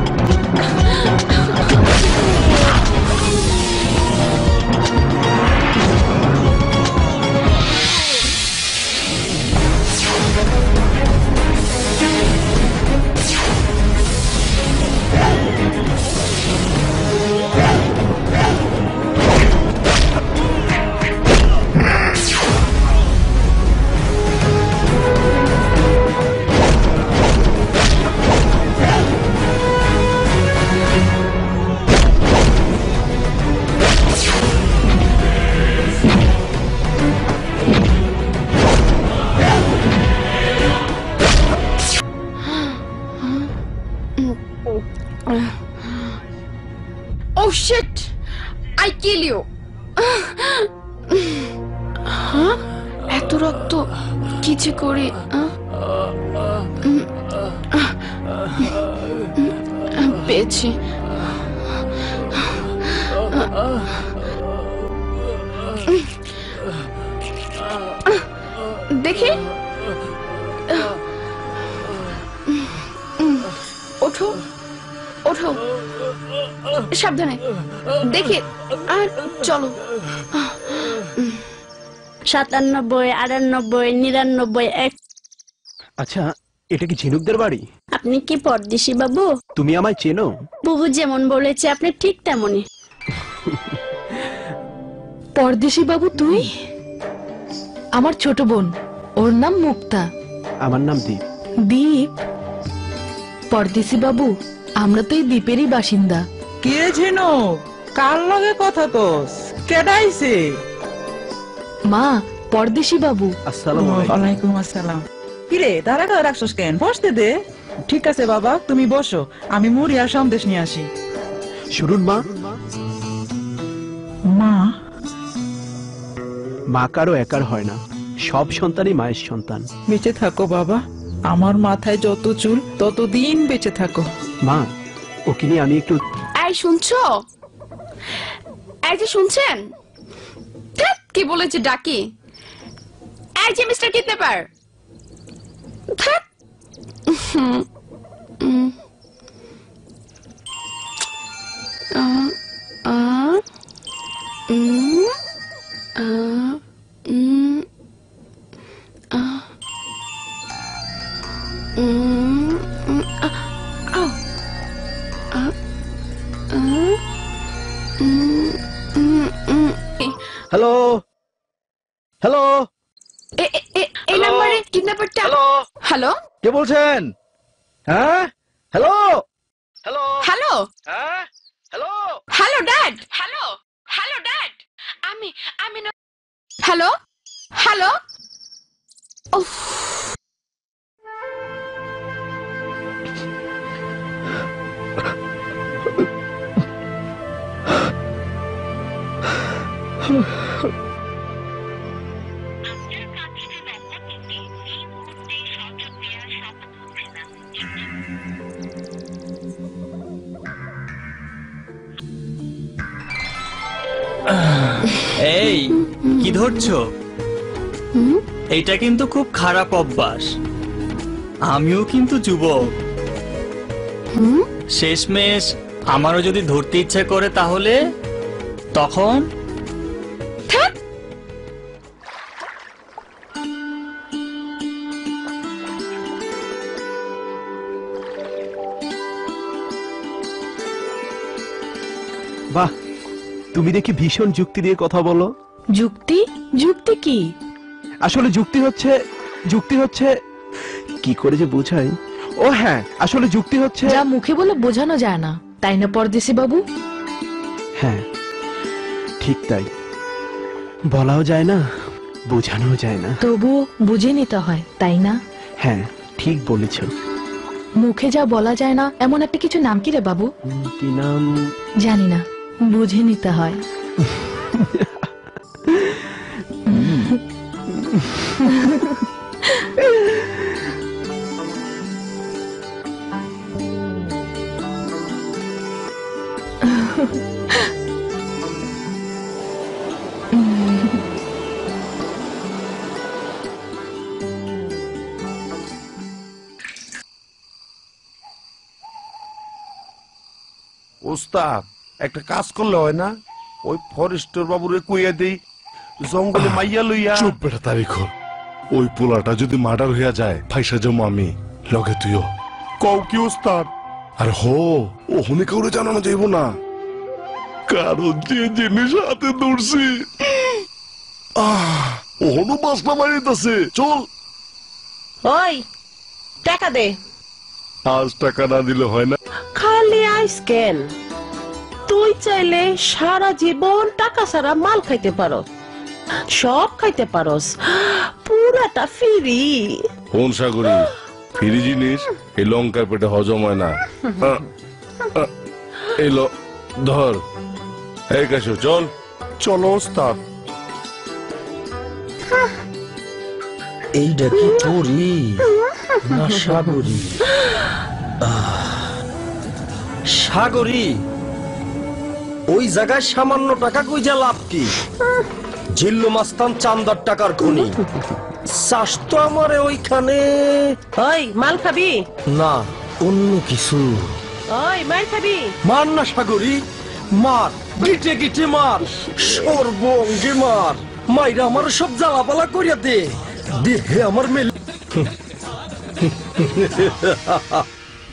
Shit, I kill you. হ্যাঁ, এত রক্ত কি যে করি। পেয়েছি। দেখি, ওঠো ওঠো, সাবধানে, দেখি, আর চলো। 97, 98, 99, 100। আচ্ছা, এটা কি ঝিনুকদের বাড়ি? আপনি কি পরদেশি বাবু? তুমি আমায় চেনো? বুবু যেমন বলেছে আপনি ঠিক তেমনই। পরদেশি বাবু তুই? আমার ছোট বোন, ওর নাম মুক্তা। আমার নাম দীপ। দীপ? পরদেশি বাবু, আমরা তো এই দ্বীপেরই বাসিন্দা। কে ঝিনু, কার লগে কথা তোস? কেডাইছে? মা, পরদেশি বাবু। আসসালামু আলাইকুম। ওয়ালাইকুম আসসালাম। কিরে, দাঁড়া করে রাখছস কেন? বসতে দে। ঠিক আছে বাবা, তুমি বসো, আমি মুড়ি আর সন্দেশ নিয়ে আসি। শুনুন মা, মা মা কারো একার হয় না, সব সন্তানই মায়ের সন্তান। বেঁচে থাকো বাবা, আমার মাথায় যত চুল ততদিন বেঁচে থাকো। মা, ওকে নিয়ে আমি একটু। এই শুনছো? এই যে শুনছেন? ধ্যাৎ, কি বলেছে ডাকি? এই যে মিস্টার কিডন্যাপার, ধ্যাৎ। হ্যালো হ্যালো, এই নাম্বারে কিডন্যাপারটা। হ্যালো, কে বলছেন? হ্যাঁ, হ্যালো হ্যালো হ্যালো, হ্যাঁ, hello hello dad, hello hello dad, আমি হ্যালো হ্যালো। উফ, এই কি ধরছো? এইটা কিন্তু খুব খারাপ অভ্যাস। আমিও কিন্তু যুবক, শেষমেশ আমারও যদি ধরতে ইচ্ছে করে তাহলে তখন বাহ, তুমি দেখি ভীষণ যুক্তি দিয়ে কথা বলো। যুক্তি? যুক্তি কি? আসলে যুক্তি হচ্ছে কি করে যে বোঝাই। ও হ্যাঁ, আসলে যুক্তি হচ্ছে যা মুখে বলে বোঝানো যায় না, তাই না পরদেশি বাবু? হ্যাঁ, ঠিক তাই। বলাও যায় না, বোঝানোও যায় না, তবুও বুঝে নিতে হয়, তাই না? হ্যাঁ, ঠিক বলেছ। মুখে যা বলা যায় না এমন একটা কিছু নাম কি রে বাবু? কি নাম জানি না, বুঝে নিতে হয়। ওস্তাদ, একটা কাজ করলে হয় না? ওই ফরেস্টার বাবুরে কইয়া দেই জঙ্গলে মাইয়া লইয়া। চুপ বেটা তারিখ, ওই পোলাটা যদি মার্ডার হইয়া যায় ফাইসা জমা আমি লগে তুইও। কও কি ওস্তাদ? আর হো, ও হুনে কাউরে জানানো যাইব না, কারণ যে জিনিস হাতে ধরছি ওহনো বাসনা মারিতেছে। চল। ওই টাকা দে। আজ টাকা না দিলে হয় না। খালি আইস কেন? তুই চাইলে সারা জীবন টাকা ছাড়া মাল খাইতে পারো, সব খাইতে পারোস, পুরাটা ফ্রি। কোন সাগরী ফ্রি জিনিস এই লঙ্কার পেটে হজম হয় না। এই ধর এই কাশো চল। চলো ওস্তাদ। এইটা কি পরি না সাগরী? সাগরী, ওই জায়গায় সামান্য টাকা কই যা লাভ কি? জিল্লু মাস্তান চান্দার টাকার খনি। চাষ তো আমারে ওইখানে। ওই মাল খাবি না, অন্য কিছু। ওই মাল খাবি? মার না সাগরী, মার, গিটে গিটে মার, সর্বঙ্গে মার, মাইরা আমার সব জ্বালাপালা করিয়া দে, দেহে আমার মেল।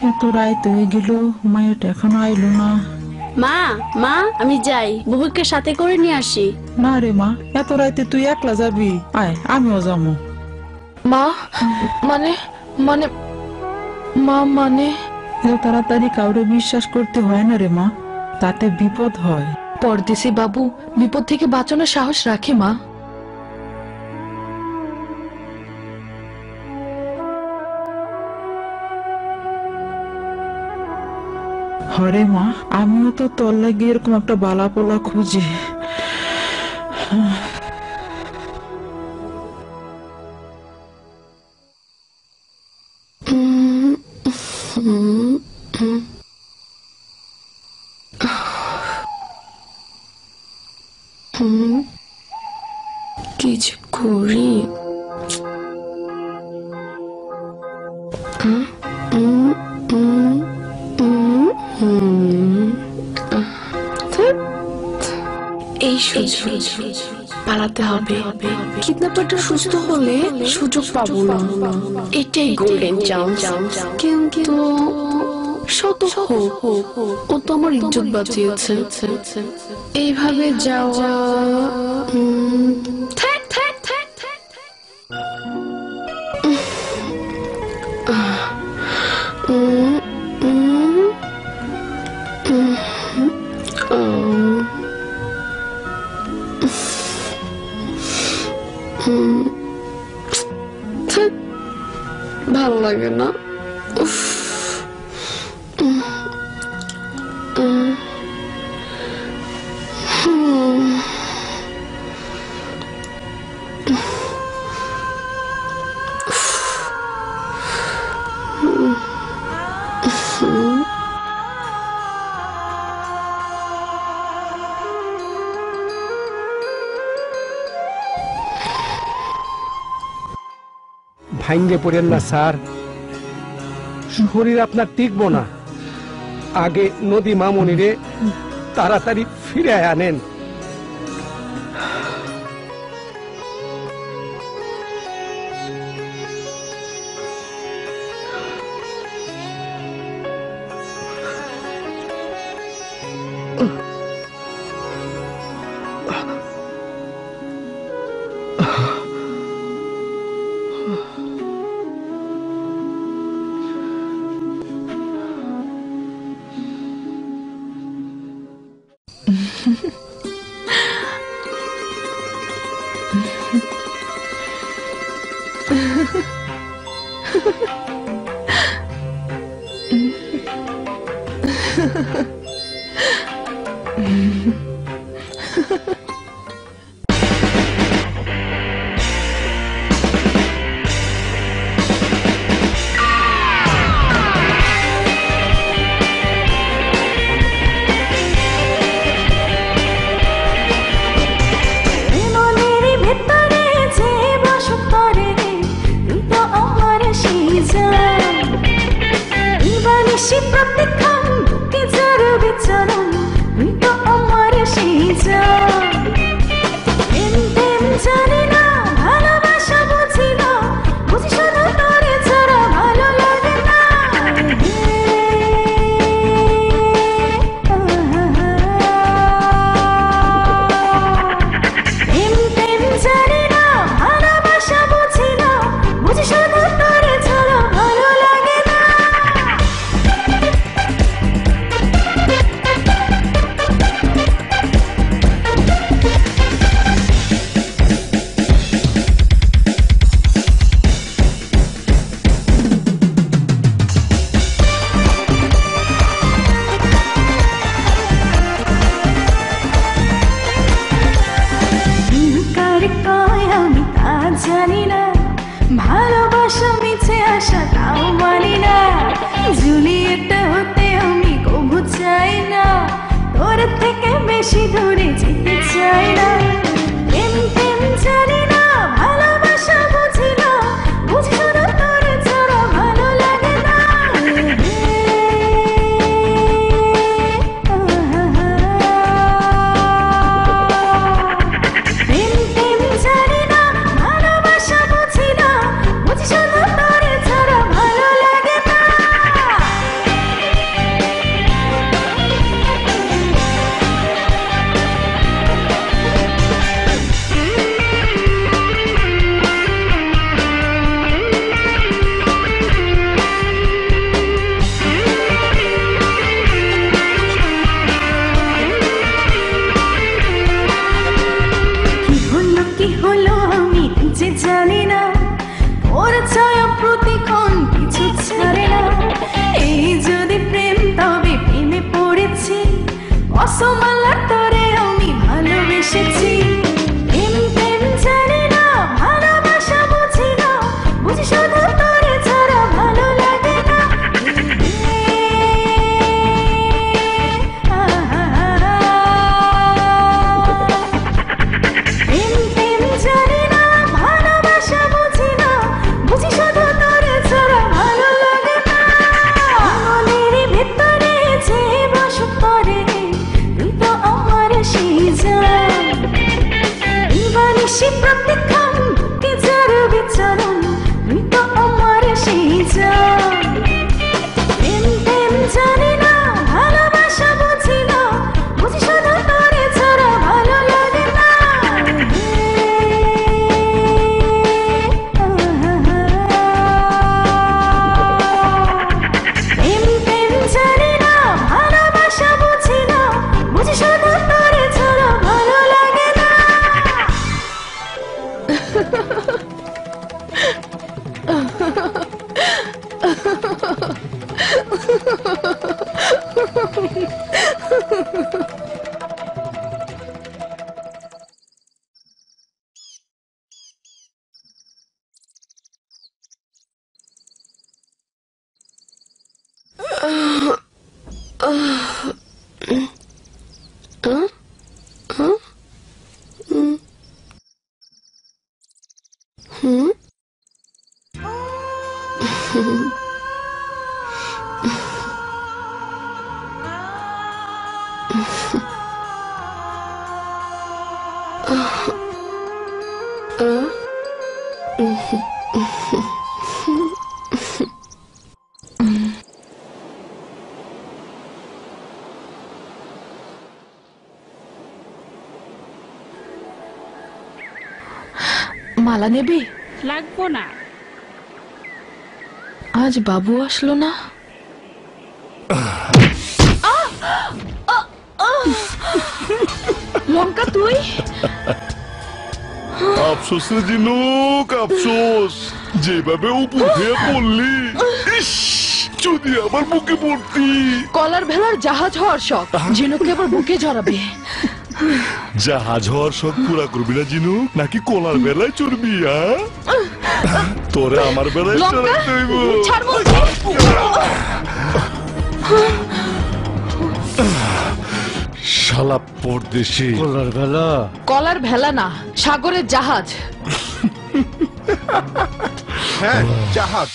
এত রাত হয়ে গেল, মায়ের এখনো আইলো না। মা মা আমি যাই, বুবুকে সাথে করে নিয়ে আসি। না রে মা, এত রাতে তুই একলা যাবি? আয় আমিও যাবো। মা মানে মানে মা মানে এত তাড়াতাড়ি কাউরে বিশ্বাস করতে হয় না রে মা, তাতে বিপদ হয়। পরদেশি বাবু বিপদ থেকে বাঁচানোর সাহস রাখে মা। হরে মা, আমিও তো তোর লাগে এরকম একটা বালা পোলা খুঁজি। কিছু করি এই সুযোগ পালাতে হবে। কিডন্যাপারটা সুস্থ হলে সুযোগ পাবো না, এটাই গোল্ডেন চান্স। কিন্তু শত হোক, ও তো আমার ইজ্জত বাঁচিয়েছে। এইভাবে যাওয়া ভালো লাগে না। ভাঙ্গে পড়েন না স্যার, শরীর আপনার টিকবো না। আগে নদী মামনিরে তাড়াতাড়ি ফিরে আনেন। প্রতিক্ষণ বুকে জড় বিচরণ, তুই তো আমার সেই জান। জানি না ভালোবাসা মিছে আসা তাও মানি না জুলিয়েট হতে আমি কবু চাই না তোর থেকে বেশি দূরে যেতে চাই না প্রেম প্রেম জানি না ভালোবাসা বুঝি না বুঝি না তোর ছাড়া ভালো লাগে না প্রেম প্রেম জানি না ভালোবাসা বুঝি না বুঝি না তোর ছাড়া ভালো লাগে না কি হলো আমি নিজে জানি না ওর ছায়া প্রতিক্ষণ কিছু ছাড়ে না এই যদি প্রেম তবে প্রেমে পড়েছি কসম আল্লাহর তোরে আমি ভালোবেসেছি প্রেম প্রেম জানি না ভালোবাসা বুঝি না বুঝি শুধু তোরে ছাড়া ভালো লাগে না প্রেম প্রেম জানি না ভালোবাসা বুঝি না বুঝি শুধু তোরে ছাড়া ভালো লাগে না মনের ভিতরে যে বাস করে তুই তো আমার সেই জান দিবানিশি প্রতিক্ষণ বুকে যার বিচরণ তুই তো আমার সেই জান প্রেম প্রেম জানি না ভালোবাসা বুঝি না বুঝি শুধু তোরে ছাড়া ভালো লাগে না প্রেম প্রেম জানি না ভালোবাসা বুঝি না বুঝি শুধু তোরে ছাড়া ভালো লাগে না মালা নেবে? লাগবো না। আজ বাবু আসলো না। লঙ্কা তুই? আফসোস রে জিনুক, আফসোস, যেভাবে উপর হয়ে পড়লি, যদি আমার বুকে পড়তি। কলার ভেলার জাহাজ হওয়ার শখ, ঝিনুককে আবার বুকে জড়াবে। জাহাজ হওয়ার শখ পুরা করবি না জিনুক, নাকি কলার বেলায় চড়বি? তোরে আমার বেলায় চড়াতে হইব। শালা পরদেশি। কলার ভেলা? কলার ভেলা না, সাগরের জাহাজ। হ্যাঁ, জাহাজ।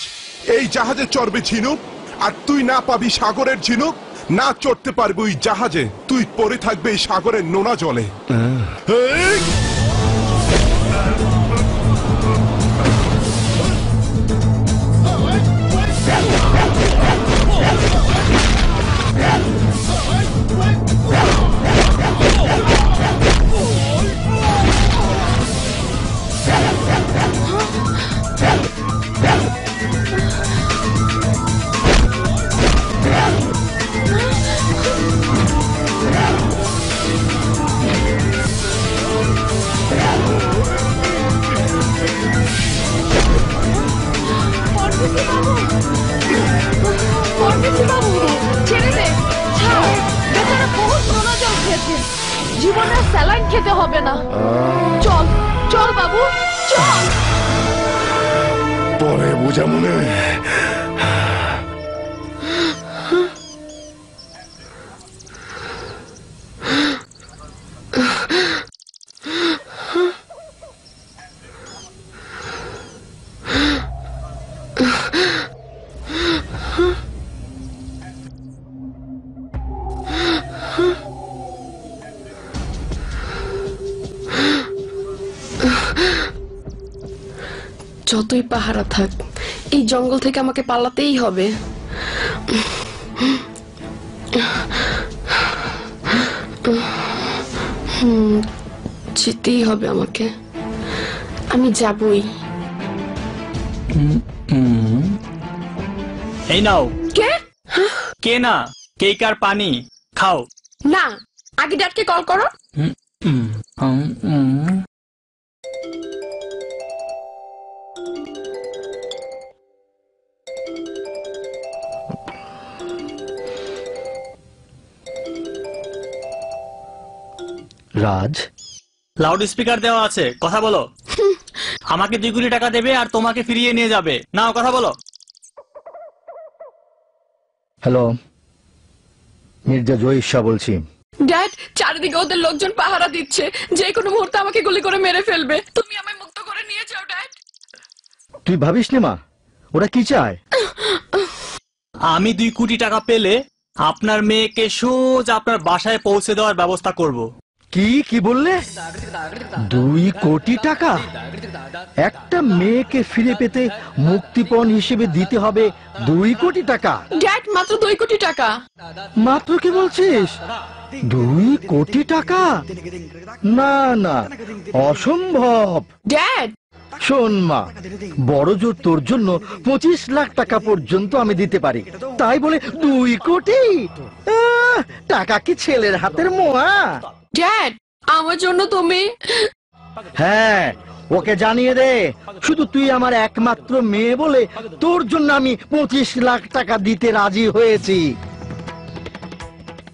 এই জাহাজে চড়বে ঝিনুক, আর তুই না পাবি সাগরের ঝিনুক, না চড়তে পারবি ওই জাহাজে, তুই পড়ে থাকবে এই সাগরের নোনা জলে। জীবনে স্যালাইন খেতে হবে না। চল চল বাবু। পরে বোঝা মনে যতই পাহারা থাক, এই জঙ্গল থেকে আমাকে পালাতেই হবে। যেতেই হবে আমাকে, আমি যাবই। এই নাও। কে? কে না, কেক আর পানি খাও। না, আগে ড্যাডকে কল করো। রাজ, লাউড স্পিকার দেওয়া আছে, কথা বলো। আমাকে 2 কোটি টাকা দেবে আর তোমাকে ফিরিয়ে নিয়ে যাবে। নাও কথা বলো। হ্যালো, মির্জা জহির শাহ বলছি। ড্যাড, চারিদিকে ওদের লোকজন পাহারা দিচ্ছে, যে কোনো মুহূর্তে আমাকে গুলি করে মেরে ফেলবে। তুমি আমায় মুক্ত করে নিয়ে যাও ড্যাড। তুই ভাবিস নি মা, ওরা কি চায়? আমি 2 কোটি টাকা পেলে আপনার মেয়েকে সোজা আপনার বাসায় পৌঁছে দেওয়ার ব্যবস্থা করব। কি বললে? 2 কোটি টাকা? একটা মেয়েকে ফিরে পেতে মুক্তিপণ হিসেবে দিতে হবে 2 কোটি টাকা? ড্যাড, মাত্র 2 কোটি টাকা। মাত্র কি বলছিস? 2 কোটি টাকা? না না, অসম্ভব। ড্যাড, শোন মা, বড় জোর তোর জন্য 25 লাখ টাকা পর্যন্ত আমি দিতে পারি, তাই বলে 2 কোটি? টাকা কি ছেলের হাতের মোয়া? ড্যাড, আমার জন্য তুমি... হ্যাঁ, ওকে জানিয়ে দে, শুধু তুই আমার একমাত্র মেয়ে বলে তোর জন্য আমি 25 লাখ টাকা দিতে রাজি হয়েছি।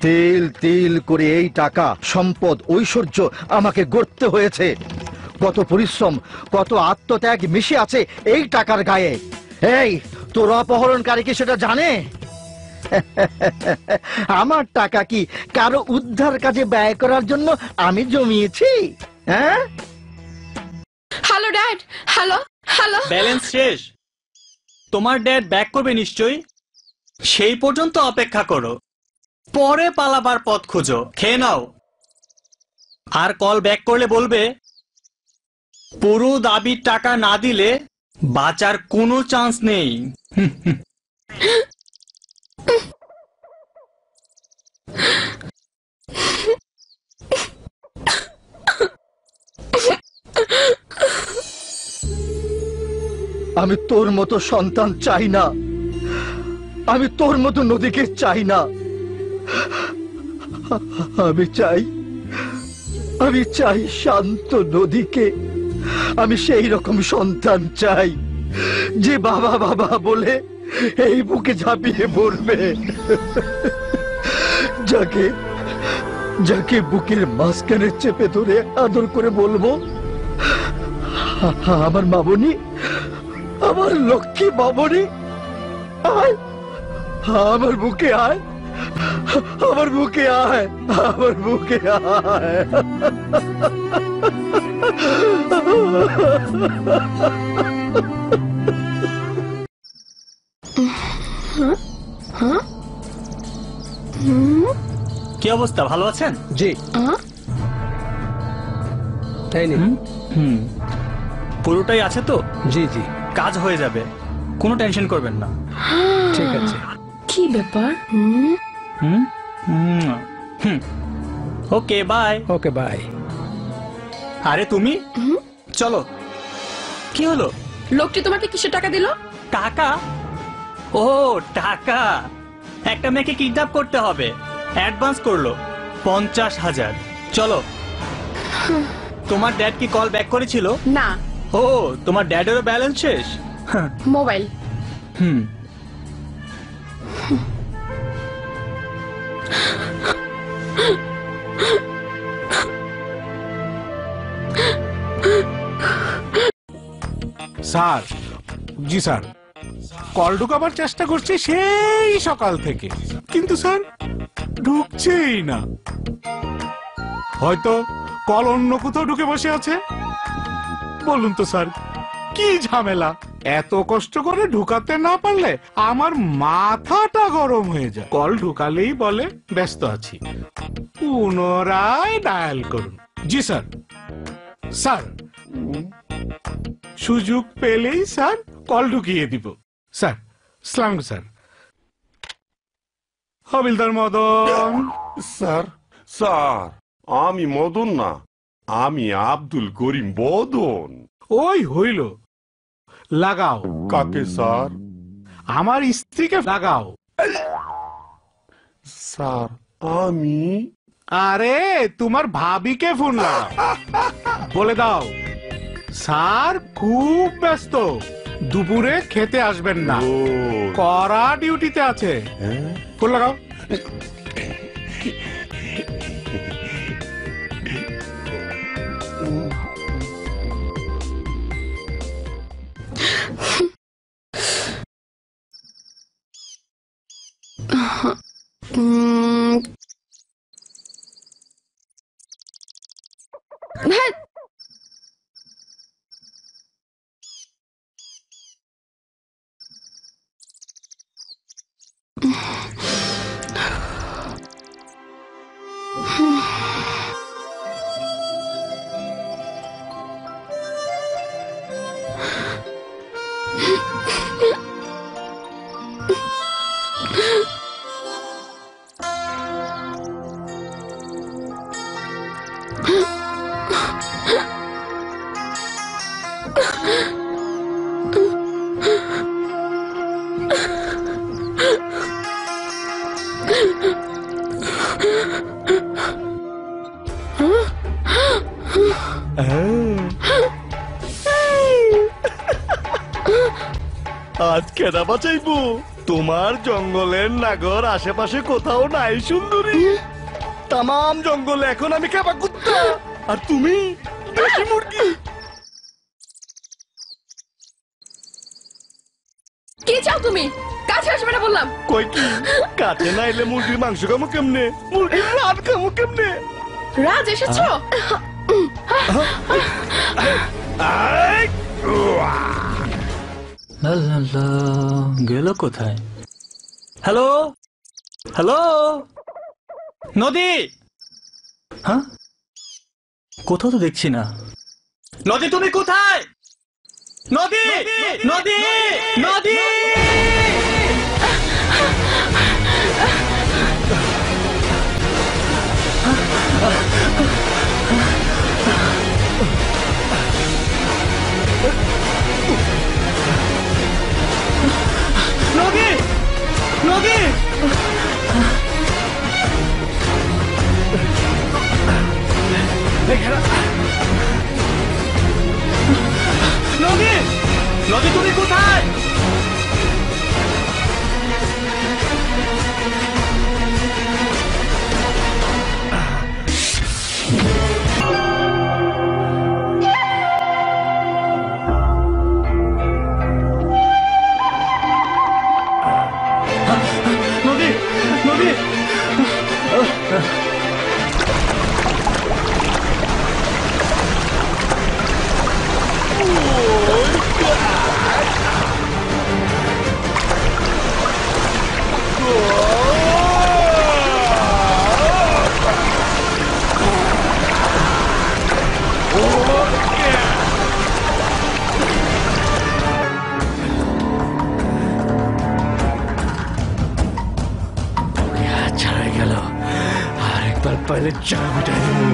তিল তিল করে এই টাকা, সম্পদ, ঐশ্বর্য আমাকে গড়তে হয়েছে। কত পরিশ্রম, কত আত্মত্যাগ মিশে আছে এই টাকার গায়ে। এই, তোর অপহরণকারী কি সেটা জানে? আমার টাকা কি কারো উদ্ধার কাজে ব্যয় করার জন্য আমি জমিয়েছি? হ্যাঁ? Hello dad, hello hello. Balance শেষ। তোমার ড্যাড ব্যাক করবে নিশ্চয়ই, সেই পর্যন্ত অপেক্ষা করো, পরে পালাবার পথ খোঁজো। খেয়ে নাও, আর কল ব্যাক করলে বলবে পুরো দাবির টাকা না দিলে বাঁচার কোনো চান্স নেই। আমি তোর মতো সন্তান চাই না, আমি তোর মতো নদীকে চাই না। আমি চাই শান্ত নদীকে। আমি সেই রকম সন্তান চাই যে বাবা বাবা বলে এই বুকে ঝাঁপিয়ে পড়বে, যাকে বুকের মাঝখানে চেপে ধরে আদর করে বলবো, আমার মামনি, আমার লক্ষ্মী মামনি, আয় আমার বুকে আয়, আমার বুকে আয়, আমার বুকে আয়। কি অবস্থা, ভালো আছেন? জি। পুরোটাই আছে তো? জি জি, কাজ হয়ে যাবে, কোনো টেনশন করবেন না। ঠিক আছে। কি ব্যাপার? Okay bye. Okay bye. আরে তুমি চলো। কি হলো? লোকটি তোমাকে কিসের টাকা দিল? টাকা? ও টাকা, একটা মেয়েকে কিডন্যাপ করতে হবে, অ্যাডভান্স করলো 50,000। চলো। তোমার ড্যাড কি কল ব্যাক করেছিল? না। ও, তোমার ড্যাডেরও ব্যালেন্স শেষ। মোবাইল। স্যার, জি স্যার, কল ঢুকাবার চেষ্টা করছি সেই সকাল থেকে, কিন্তু স্যার ঢুকছেই না। হয়তো কল অন্য কোথাও ঢুকে বসে আছে। বলুন তো স্যার, কি ঝামেলা! এত কষ্ট করে ঢুকাতে না পারলে আমার মাথাটা গরম হয়ে যায়। কল ঢুকালেই বলে ব্যস্ত আছি, পুনরায় ডায়াল করুন। জি স্যার। স্যার, সুযোগ পেলেই স্যার কল ঢুকিয়ে দিব। স্যার, সালাম স্যার। হবিলদার মদন। স্যার, স্যার, আমি মদন না, আমি আব্দুল করিম বদন। ওই হইল, লাগাও। কাকে স্যার? আমার স্ত্রীকে লাগাও। স্যার, আমি? আরে তোমার ভাবিকে ফোন লাগাও। বলে দাও স্যার খুব ব্যস্ত, দুপুরে খেতে আসবেন না, কড়া ডিউটিতে আছে। ফোন লাগাও। আজ কেডা বাঁচাইবো? তোমার জঙ্গলের নাগর আশেপাশে কোথাও নাই সুন্দরী। তামাম জঙ্গলে এখন আমি কেবা কুত্তা, আর তুমি দেশি মুরগি। কি চাও তুমি? কাছে আসবে না বললাম। কই কি কাছে না এলে মুরগির মাংস খামো কেমনে? মুরগির রাত খামো কেমনে? রাজ এসেছো? গেল কোথায়? হ্যালো হ্যালো, নদী? হ্যাঁ, কোথাও তো দেখছি না। নদী তুমি কোথায়? নদী নদী নদী! নদী নদী! নদী নদী তুমি কোথায়? নদী নদী! ছাড়াই গেল, আর একবার পাইলে চা মিটাই দেবো।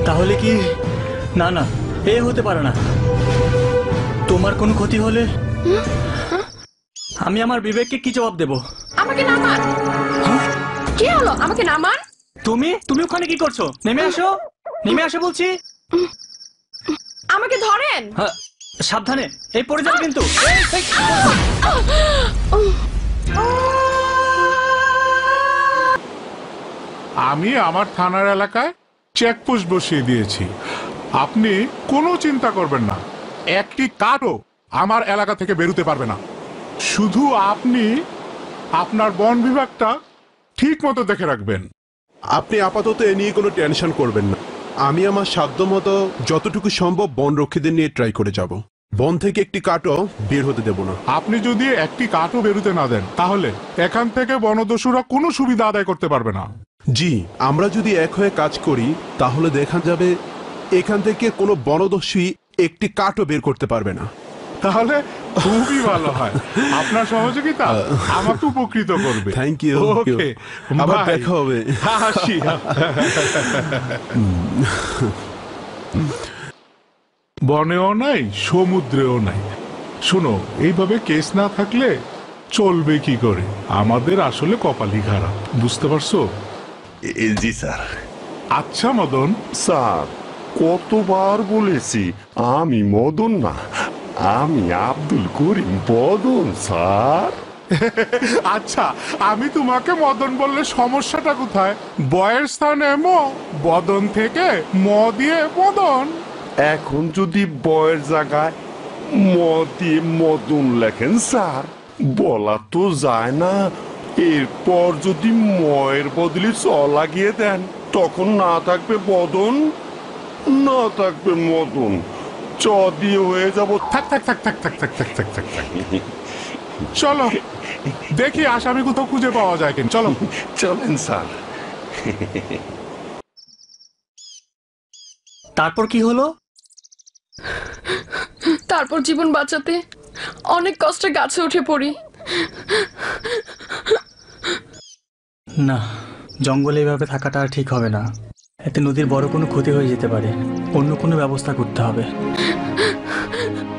তাহলে কি? না না, এ হতে পারে না। তোমার কোনো ক্ষতি হলে আমি আমার বিবেককে কি জবাব দেব? আমাকে নামান। কি হলো? আমাকে নামান। তুমি তুমি ওখানে কি করছো? নেমে আসো, নেমে আসো বলছি। আমাকে ধরেন। সাবধানে, এই পড়ে যাবে কিন্তু। আমি আমার থানার এলাকায় চেকপোস্ট বসিয়ে দিয়েছি। আপনি কোনো চিন্তা করবেন না, একটি কাঠও আমার এলাকা থেকে বেরোতে পারবে না। শুধু আপনি আপনার বন বিভাগটা ঠিক মতো দেখে রাখবেন। আপনি আপাতত এ নিয়ে কোনো টেনশন করবেন না। আমি আমার সাধ্য মতো যতটুকু সম্ভব বন রক্ষীদের নিয়ে ট্রাই করে যাব। বন থেকে একটি কাঠও বের হতে দেব না। আপনি যদি একটি কাঠও বেরোতে না দেন তাহলে এখান থেকে বনদস্যুরা কোনো সুবিধা আদায় করতে পারবে না। জি, আমরা যদি এক হয়ে কাজ করি তাহলে দেখা যাবে এখান থেকে কোনো বনদস্যুই একটি কাঠও বের করতে পারবে না। তাহলে খুবই ভালো হয়। আপনার সহযোগিতা আমাকে উপকৃত করবে। Thank you. ওকে, আবার দেখা হবে। আসি। বনেও নাই, সমুদ্রেও নাই। শোনো, এইভাবে কেস না থাকলে চলবে কি করে? আমাদের আসলে কপালই খারাপ, বুঝতে পারছো? জি স্যার। আচ্ছা মদন স্যার, কতবার বলেছি আমি মদন না, আমি আব্দুল করিম বদন স্যার। আচ্ছা, আমি তোমাকে মদন বললে সমস্যাটা কোথায়? বয়ের স্থানে ম, বদন থেকে ম দিয়ে মদন। এখন যদি বয়ের জায়গায় ম দিয়ে মদন লেখেন স্যার, বলা তো যায় না। এরপর যদি ময়ের বদলে চ লাগিয়ে দেন, তখন না থাকবে বদন, না থাকবে মদন, চ দিয়ে হয়ে যাব। থাক থাক থাক থাক থাক থাক থাক থাক থাক থাক। চলো দেখি আসামি কোথাও খুঁজে পাওয়া যায় কিনা। চলো চলেন স্যার। তারপর কি হলো? তারপর জীবন বাঁচাতে অনেক কষ্টে গাছে উঠে পড়ি। না, জঙ্গলে এভাবে থাকাটা আর ঠিক হবে না। এতে নদীর বড় কোনো ক্ষতি হয়ে যেতে পারে। অন্য কোনো ব্যবস্থা করতে হবে।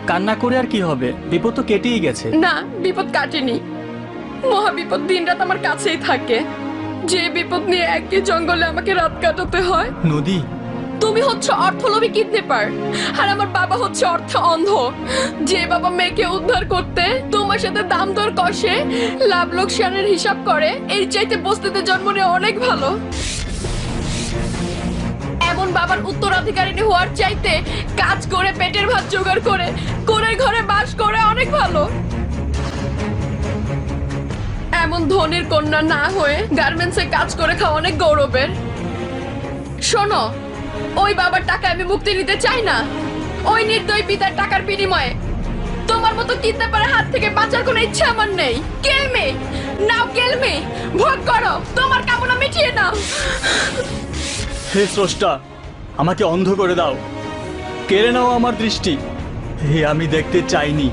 কান্না করে আর কি হবে? বিপদ তো কেটেই গেছে। না, বিপদ কাটেনি। মহা বিপদ দিনরাত আমার কাছেই থাকে। যে বিপদ নিয়ে একই জঙ্গলে আমাকে রাত কাটাতে হয়। নদী, তুমি হচ্ছে অর্থলোভী কিডন্যাপার, আর আমার বাবা হচ্ছে অর্থ অন্ধ। যে বাবা মেয়েকে উদ্ধার করতে তোমার সাথে দাম দর কষে লাভ লোকসানের হিসাব করে, এর চাইতে বস্তিতে জন্ম নেওয়া অনেক ভালো। এমন বাবার উত্তরাধিকারিণী হওয়ার চাইতে কাজ করে পেটের ভাত জোগাড় করে কোরের ঘরে বাস করে অনেক ভালো। এমন ধনীর কন্যা না হয়ে গার্মেন্টসে কাজ করে খাওয়া অনেক গৌরবের। শোনো, ওই বাবার টাকা আমি মুক্তি নিতে চাই না। ওই নির্দয় পিতার টাকার বিনিময়ে তোমার মতো কিডন্যাপারের হাত থেকে বাঁচার কোনো ইচ্ছা আমার নেই। কিল মি নাও, কিল মি, ভোগ করো, তোমার কামনা মিটিয়ে নাও। হে স্রষ্টা, আমাকে অন্ধ করে দাও, কেড়ে নাও আমার দৃষ্টি। হে, আমি দেখতে চাইনি।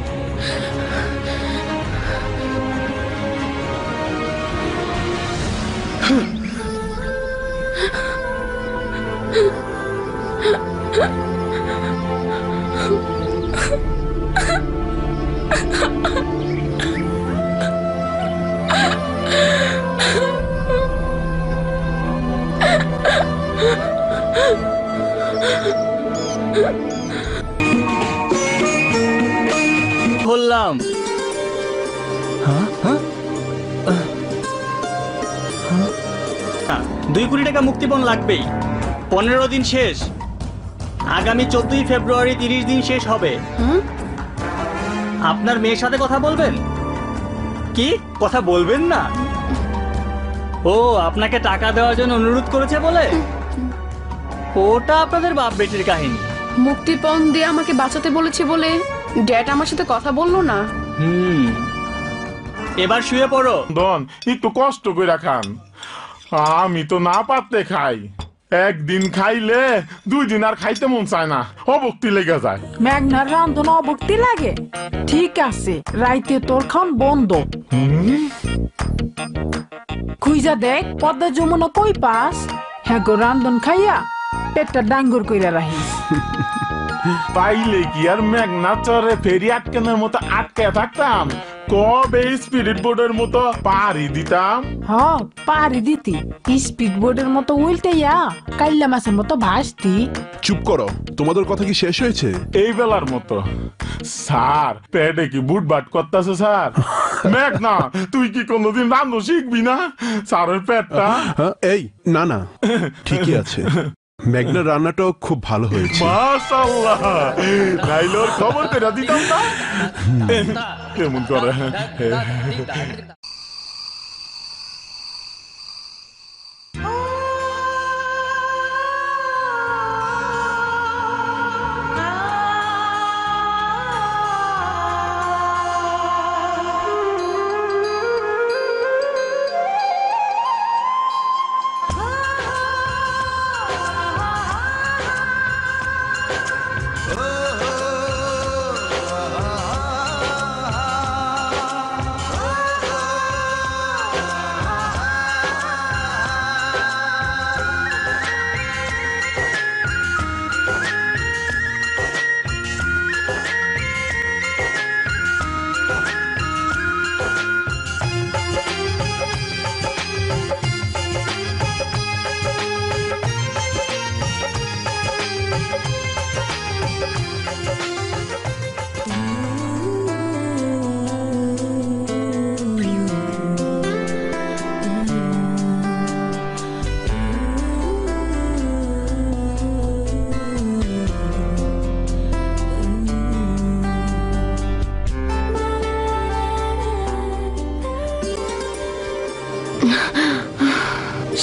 বললাম 2 কোটি টাকা মুক্তিপণ লাগবেই। 15 দিন শেষ, আগামী 14 ফেব্রুয়ারি 30 দিন শেষ হবে। আপনার মেয়ের সাথে কথা বলবেন কি? কথা বলবেন না? ও আপনাকে টাকা দেওয়ার জন্য অনুরোধ করেছে বলে? ওটা আপনাদের বাপ বেটির কাহিনী। মুক্তিপণ দিয়ে আমাকে বাঁচাতে বলেছে বলে ড্যাড আমার সাথে কথা বললো না। এবার শুয়ে পড়ো। দন, একটু কষ্ট করে খান। আমি তো না পারতে খাই। একদিন খাইলে 2 দিন আর খাইতে মন চায় না, অভক্তি লেগে যায়। মেঘনার রান্ধন অভক্তি লাগে? ঠিক আছে, রাইতে তোর খান বন্ধ। খুইজা দেখ পদ্মা যমুনা কই পাস। হ্যাঁ গো, রান্ধন খাইয়া পেটটা ডাঙ্গুর কইরা রাখিস। পাইলে কি আর মেঘনা চরে ফেরি আটকানোর মতো আটকে থাকতাম? কবে স্পিরিট বোর্ডের মতো পারি দিতাম। হ্যাঁ পারি দিতি স্পিড বোর্ডের মতো উল্টাইয়া কাইল্লা মাছের মতো ভাসতি। চুপ করো, তোমাদের কথা কি শেষ হয়েছে? এই বেলার মতো স্যার পেটে কি বুট বাট করতেছে স্যার? মেঘ না তুই কি কোনোদিন রান্না শিখবি না? স্যারের পেটটা এই না না ঠিকই আছে, মেঘনার রান্নাটাও খুব ভালো হয়েছে। মাশাআল্লাহ, নাইলে ওর খবর পেরা দিতাম না। কেমন করে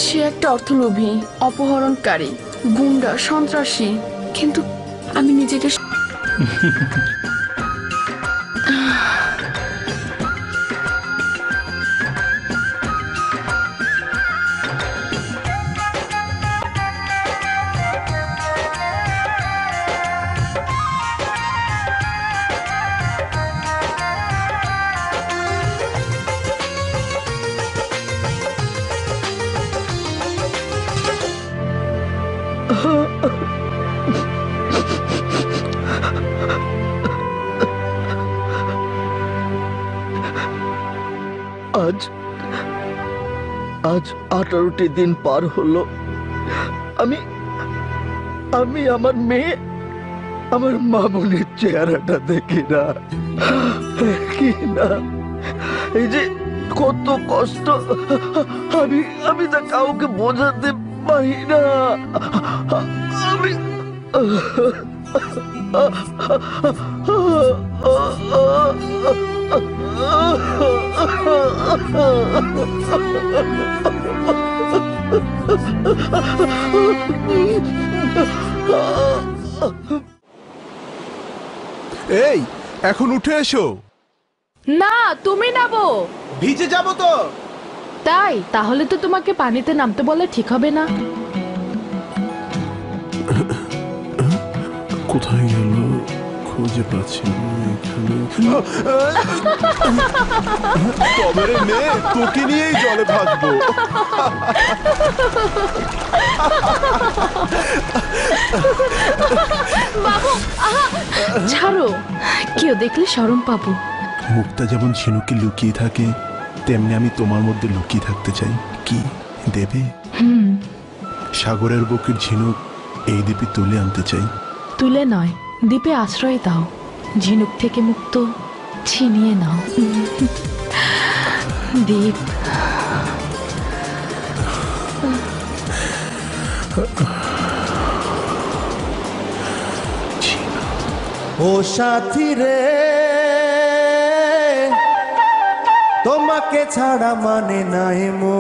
সে একটা অর্থলোভী, অপহরণকারী, গুন্ডা, সন্ত্রাসী, কিন্তু আমি নিজেকে আজ 18টি দিন পার হলো, আমি আমার মেয়ে, আমার মামুনির চেহারাটা দেখি না। এই যে কত কষ্ট, আমি তা কাউকে বোঝাতে পারি না। আমি এই এখন উঠে এসো। না, তুমি নামো। ভিজে যাবো তো। তাই? তাহলে তো তোমাকে পানিতে নামতে বলে ঠিক হবে না। কোথায় গেল খুঁজে পাচ্ছি না এখানে। তবে রে মেয়ে, তোকে নিয়েই জলে ভাসবো। বাবু, ছাড়ো, কেউ দেখলে শরম পাবো। মুক্তা যেমন ঝিনুকে লুকিয়ে থাকে, তেমনি আমি তোমার মধ্যে লুকিয়ে থাকতে চাই। কি দেবে? সাগরের বুকের ঝিনুক এই দ্বীপে তুলে আনতে চাই। তুলে নয়, দ্বীপে আশ্রয় দাও, ঝিনুক থেকে মুক্ত ছিনিয়ে নাও। দ্বীপ ও সাথী রে, তোমাকে ছাড়া মানে নাই মো।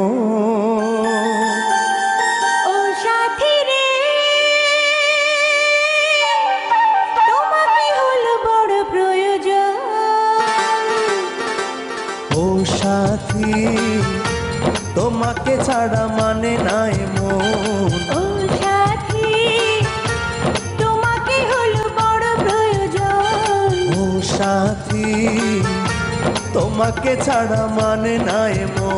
ও সাথী রে, তোমাকে হলো বড় প্রয়োজন। ও সাথী, তোমাকে ছাড়া মানে নাই মো। ও সাথী, তোমাকে হলো বড় প্রয়োজন। ও সাথী, তোমাকে ছাড়া মানে নাই মো।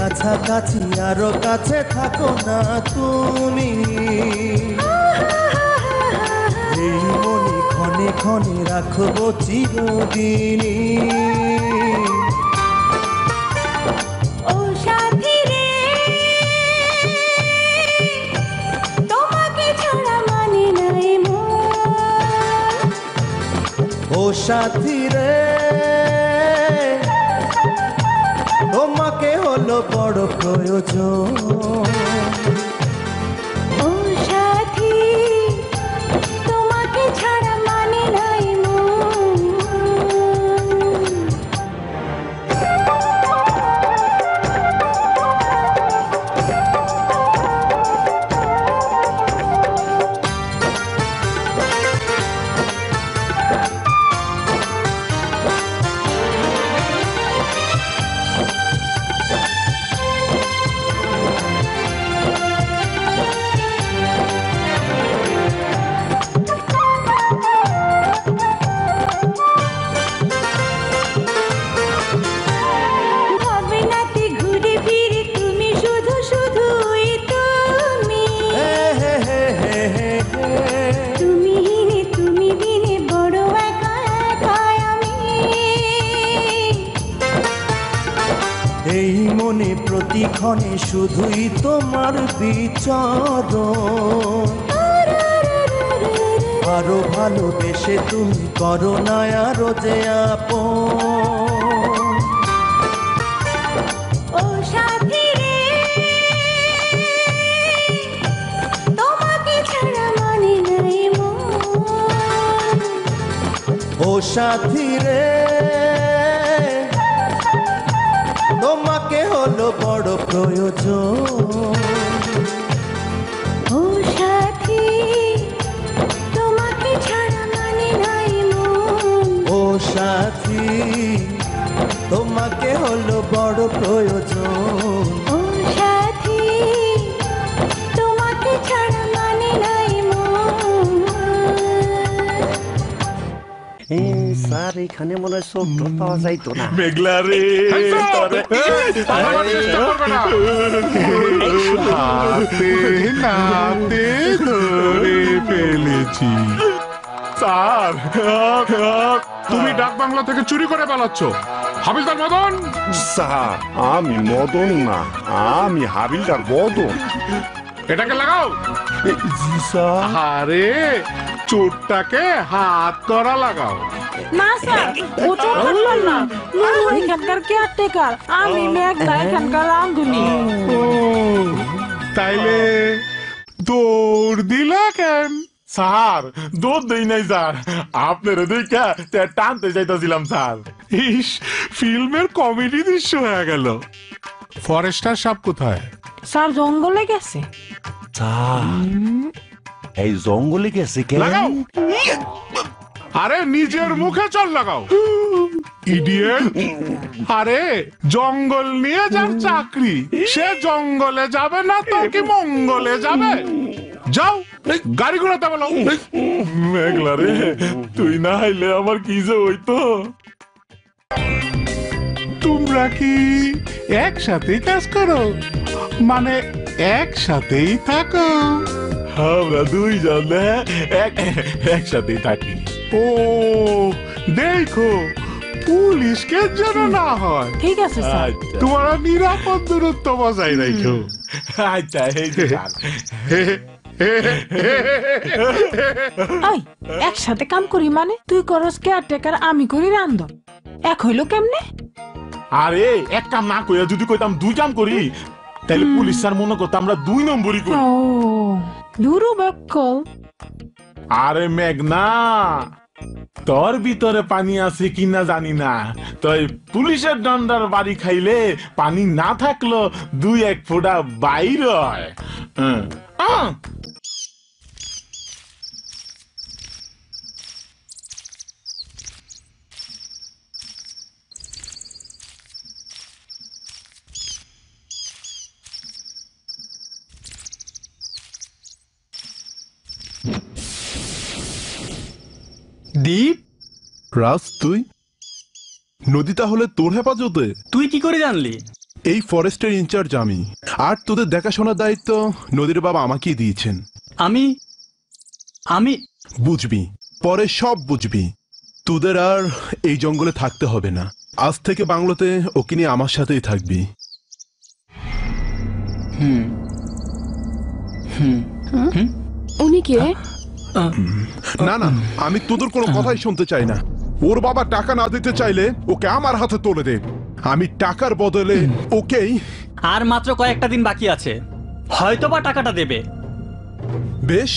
কাছাকাছি আরো কাছে থাকো না তুমি এই মনে ক্ষণে ক্ষণে রাখবো চিরদিনই ও সাথী রে তোমাকে ছাড়া মানে নাই মন ও সাথী রে তোমাকে হলো বড় প্রয়োজন ও সাথী তোমাকে ছাড়া মানে নাই মন ভাবনাতে ঘুরে ফিরে তুমি শুধু শুধুই তুমি তুমি হিনে তুমি বিনে বড় একা একা আমি এই মনে প্রতিক্ষণে শুধুই তোমার বিচরণ আরো ভালোবেসে তুমি করো না আরো যে আপন ও সাথী রে তোমাকে ছাড়া মানে নাই মন ও সাথী রে তোমাকে হলো বড় প্রয়োজন ও সাথী তোমাকে ছাড়া মানে নাই মন ও সাথী তোমাকে হলো বড় প্রয়োজন ও সাথী তোমাকে ছাড়া মানে নাই মন স্যার এখানে মনে হয় সব পাওয়া যাইতো না মেঘলা রে হাতে নাতে ধরে ফেলেছি স্যার তুমি ডাক বাংলা থেকে চুরি করে পালাচ্ছ হাবিলদার মদন স্যার আমি মদন না আমি হাবিলদার বদন এটাকে লাগাও জি স্যার আরে চোরটাকে হাত করা লাগাও না স্যার ও চোর থাকবেন না নুরু এখানকার কেয়ারটেকার আমি মেঘনা এখানকার রাঁধুনি তাইলে দৌড় দিলা কেন স্যার দৌড় দেই নাই স্যার আপনারা দেখা টানতে যাইতেছিলাম স্যার ইস ফিল্মের কমেডি দৃশ্য হয়ে গেল ফরেস্টার সাপ কোথায় স্যার জঙ্গলে গেছে স্যার এই জঙ্গলে গেছে কেন লাগাও আরে নিজের মুখে চল লাগাও ইডিয়েট আরে জঙ্গল নিয়ে যার চাকরি সে জঙ্গলে যাবে না তো কি মঙ্গলে যাবে যাও গাড়ি ঘোড়াতে বলো মেঘলা রে তুই না আইলে আমার কি যে হইতো তোমরা কি একসাথেই কাজ করো মানে একসাথেই থাকো আমরা দুইজন একসাথেই থাকি ও দেখো পুলিশকে যেন না হয় ঠিক আছে স্যার তোমরা নিরাপদ দূরত্ব বজায় রাখো আচ্ছা এই যে এই একসাথে কাম করি মানে তুই করস কেয়ারটেকার আমি করি রান্ধন এক হইলো কেমনে আরে এক কাম না কইরা যদি কইতাম দুই কাম করি তাহলে পুলিশ স্যার মনে করতো আমরা দুই নম্বরই করি ও দুরু বেকল আরে মেঘনা তোর ভিতরে পানি আছে কিনা জানি না তাই পুলিশের ডন্ডার বাড়ি খাইলে পানি না থাকলো দুই এক ফোঁটা বাইর হয় দীপ রাজ তুই নদী তাহলে তোর হেফাজতে তুই কি করে জানলি? এই ফরেস্টের ইনচার্জ আমি, আর তোদের দেখাশোনার দায়িত্ব নদীর বাবা আমাকেই দিয়েছেন। আমি বুঝবি, পরে সব বুঝবি। তোদের আর এই জঙ্গলে থাকতে হবে না। আজ থেকে বাংলোতে ওকে নিয়ে আমার সাথেই থাকবি। উনি কে? না না, আমি তোদের কোনো কথাই শুনতে চাই না। ওর বাবা টাকা না দিতে চাইলে ওকে আমার হাতে তুলে দে। আমি টাকার বদলে ওকেই। আর মাত্র কয়েকটা দিন বাকি আছে, হয়তোবা টাকাটা দেবে। বেশ,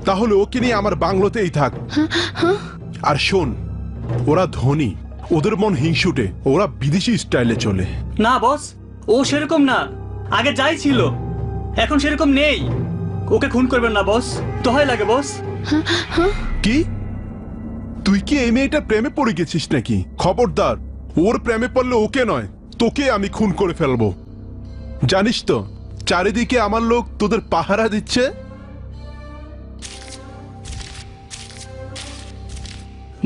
তাহলে ওকে নিয়ে আমার বাংলোতেই থাক। আর শোন, ওরা ধনী, ওদের মন হিংসুটে, ওরা বিদেশি স্টাইলে চলে। না বস, ও সেরকম না। আগে যাই ছিল, এখন সেরকম নেই। ওকে খুন করবেন না বস, দোহাই লাগে বস। কি? তুই কি এই মেয়েটা প্রেমে পড়ে গেছিস নাকি? খবরদার, ওর প্রেমে পড়লে ওকে নয়, তোকে আমি খুন করে ফেলবো। জানিস তো, চারিদিকে আমার লোক তোদের পাহারা দিচ্ছে।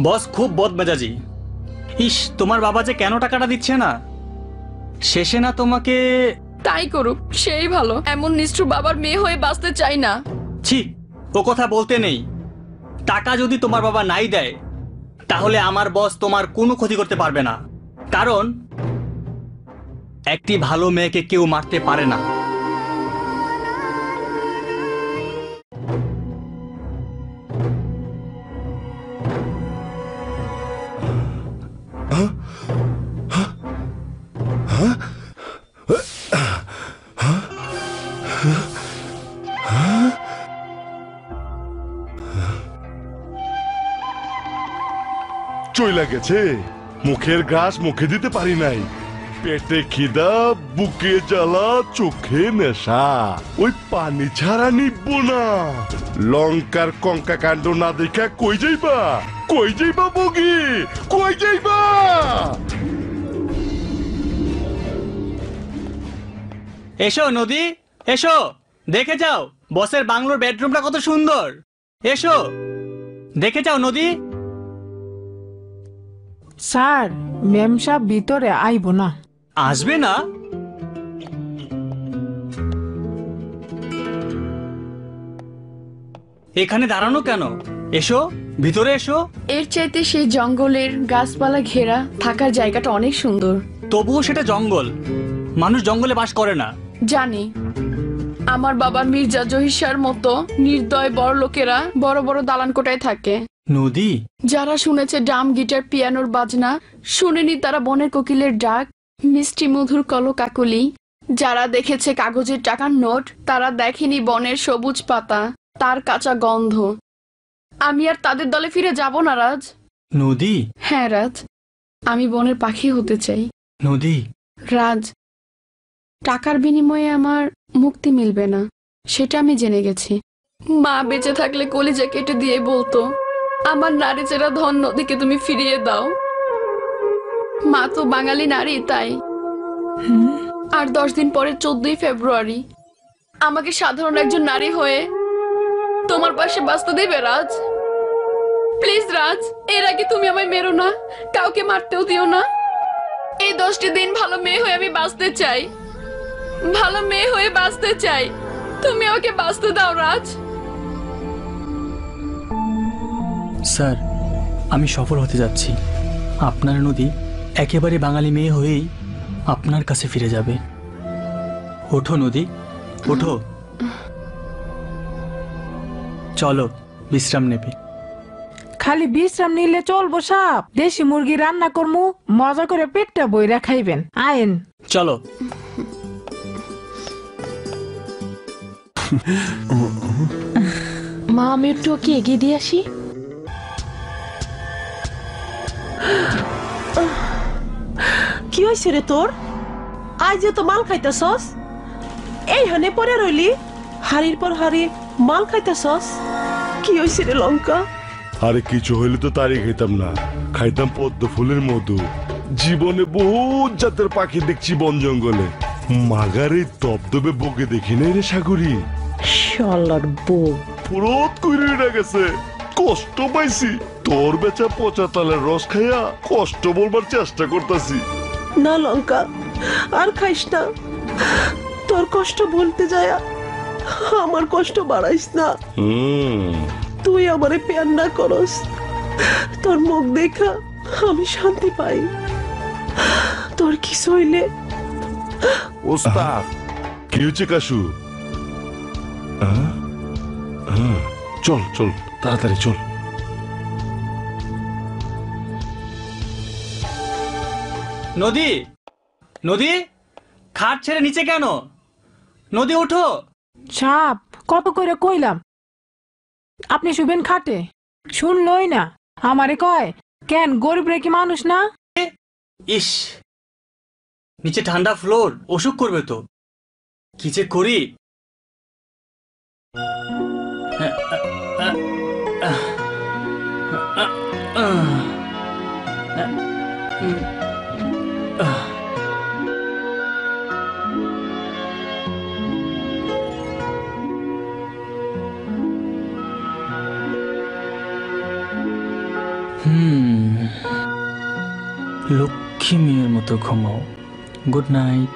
বস খুব বদমেজাজি। ইস, তোমার বাবা যে কেন টাকাটা দিচ্ছে না, শেষে না তোমাকে। তাই করুক, সেই ভালো। এমন নিষ্ঠুর বাবার মেয়ে হয়ে বাঁচতে চাই না। ছি, ও কথা বলতে নেই। টাকা যদি তোমার বাবা নাই দেয়, তাহলে আমার বস তোমার কোনো ক্ষতি করতে পারবে না। কারণ একটি ভালো মেয়েকে কেউ মারতে পারে না। চইলা গেছে, মুখের ঘাস মুখে দিতে পারি নাই। পেটে খিদা, বুকে জ্বালা, চোখে নেশা, ওই পানি ছাড়া নিব না। লঙ্কার কঙ্কা কাণ্ড না দেখা কই যাইবা? কই যাইবা বগি? কই যাইবা? এসো নদী, এসো, দেখে যাও বসের বাংলোর বেডরুমটা কত সুন্দর। এসো, দেখে যাও নদী। স্যার, ম্যাম সাহেব ভিতরে আইব না। আসবে না? এখানে দাঁড়ানো কেন? এসো, ভিতরে এসো। এর চাইতে সেই জঙ্গলের গাছপালা ঘেরা থাকার জায়গাটা অনেক সুন্দর। তবুও সেটা জঙ্গল, মানুষ জঙ্গলে বাস করে না। জানি, আমার বাবা মির্জা জহির মতো নির্দয় বড় লোকেরা বড় বড় দালান কোটায় থাকে। নদী, যারা শুনেছে ড্রাম, গিটার, পিয়ানোর বাজনা, শুনেনি তারা বনের কোকিলের ডাক, মিষ্টি মধুর কলকাকলি। যারা দেখেছে কাগজের টাকার নোট, তারা দেখেনি বনের সবুজ পাতা, তার কাঁচা গন্ধ। আমি আর তাদের দলে ফিরে যাব না রাজ। নদী। হ্যাঁ রাজ, আমি বনের পাখি হতে চাই। নদী। রাজ, টাকার বিনিময়ে আমার মুক্তি মিলবে না, সেটা আমি জেনে গেছি। মা বেঁচে থাকলে কলিজা কেটে দিয়ে বলতো, আমার নারী চেরা ধন নদীকে তুমি ফিরিয়ে দাও। মা তো বাঙালি নারী, তাই। আর 10 দিন পরে 14ই ফেব্রুয়ারি আমাকে সাধারণ একজন নারী হয়ে তোমার পাশে বাঁচতে দেবে রাজ? প্লিজ রাজ, এর আগে তুমি আমায় মেরো না, কাউকে মারতেও দিও না। এই 10টি দিন ভালো মেয়ে হয়ে আমি বাঁচতে চাই, ভালো মেয়ে হয়ে বাঁচতে চাই। তুমি আমাকে বাঁচতে দাও রাজ। স্যার, আমি সফল হতে যাচ্ছি। আপনার নদী একেবারে বাঙালি মেয়ে হয়েই আপনার কাছে ফিরে যাবে। ওঠো নদী, ওঠো, চলো বিশ্রাম নেবে। খালি বিশ্রাম নিলে চলবো সাপ? দেশি মুরগি রান্না করমু, মজা করে পেটটা বইরা খাইবেন। আইন, চলো। মা, আমি একটু ওকে এগিয়ে দিয়ে আসি। কি হয়েছে রে তোর? আজ যে তো মাল খাইতেছস, এই হানে পরে রইলি, হাড়ির পর হাড়ি মাল খাইতেছস। কি হয়েছে রে লঙ্কা? আরে কিছু হইলে তো তারই খাইতাম না, খাইতাম পদ্ম ফুলের মধু। জীবনে বহুত জাতের পাখি দেখছি বন জঙ্গলে, মাগারে দবদবে বকে দেখি নাই রে সাগরী। শালার বউ পুরোত কইরে গেছে, কষ্ট পাইছি। তোর বেচা পচা তালের রস খাইয়া কষ্ট বলবার চেষ্টা করতেছি। না লঙ্কা, আর খাইস না। তোর কষ্ট বলতে যায় আমার কষ্ট বাড়াইস না। তুই আমারে প্যার না করস, তোর মুখ দেখা আমি শান্তি পাই। তোর কিছু হইলে ওস্তাদ কি হচ্ছে কাশু? চল চল তাড়াতাড়ি চল। নদী, নদী, খাট ছেড়ে নিচে কেন? নদী ওঠো। সাপ কত করে কইলাম আপনি শুবেন খাটে, শুনলই না। আমারে কয় কেন গরিব রে কি মানুষ না? ইস, নিচে ঠান্ডা ফ্লোর, অসুখ করবে তো। কি যে করি। লক্ষ্মী মেয়ের মতো ঘুমাও। Good night.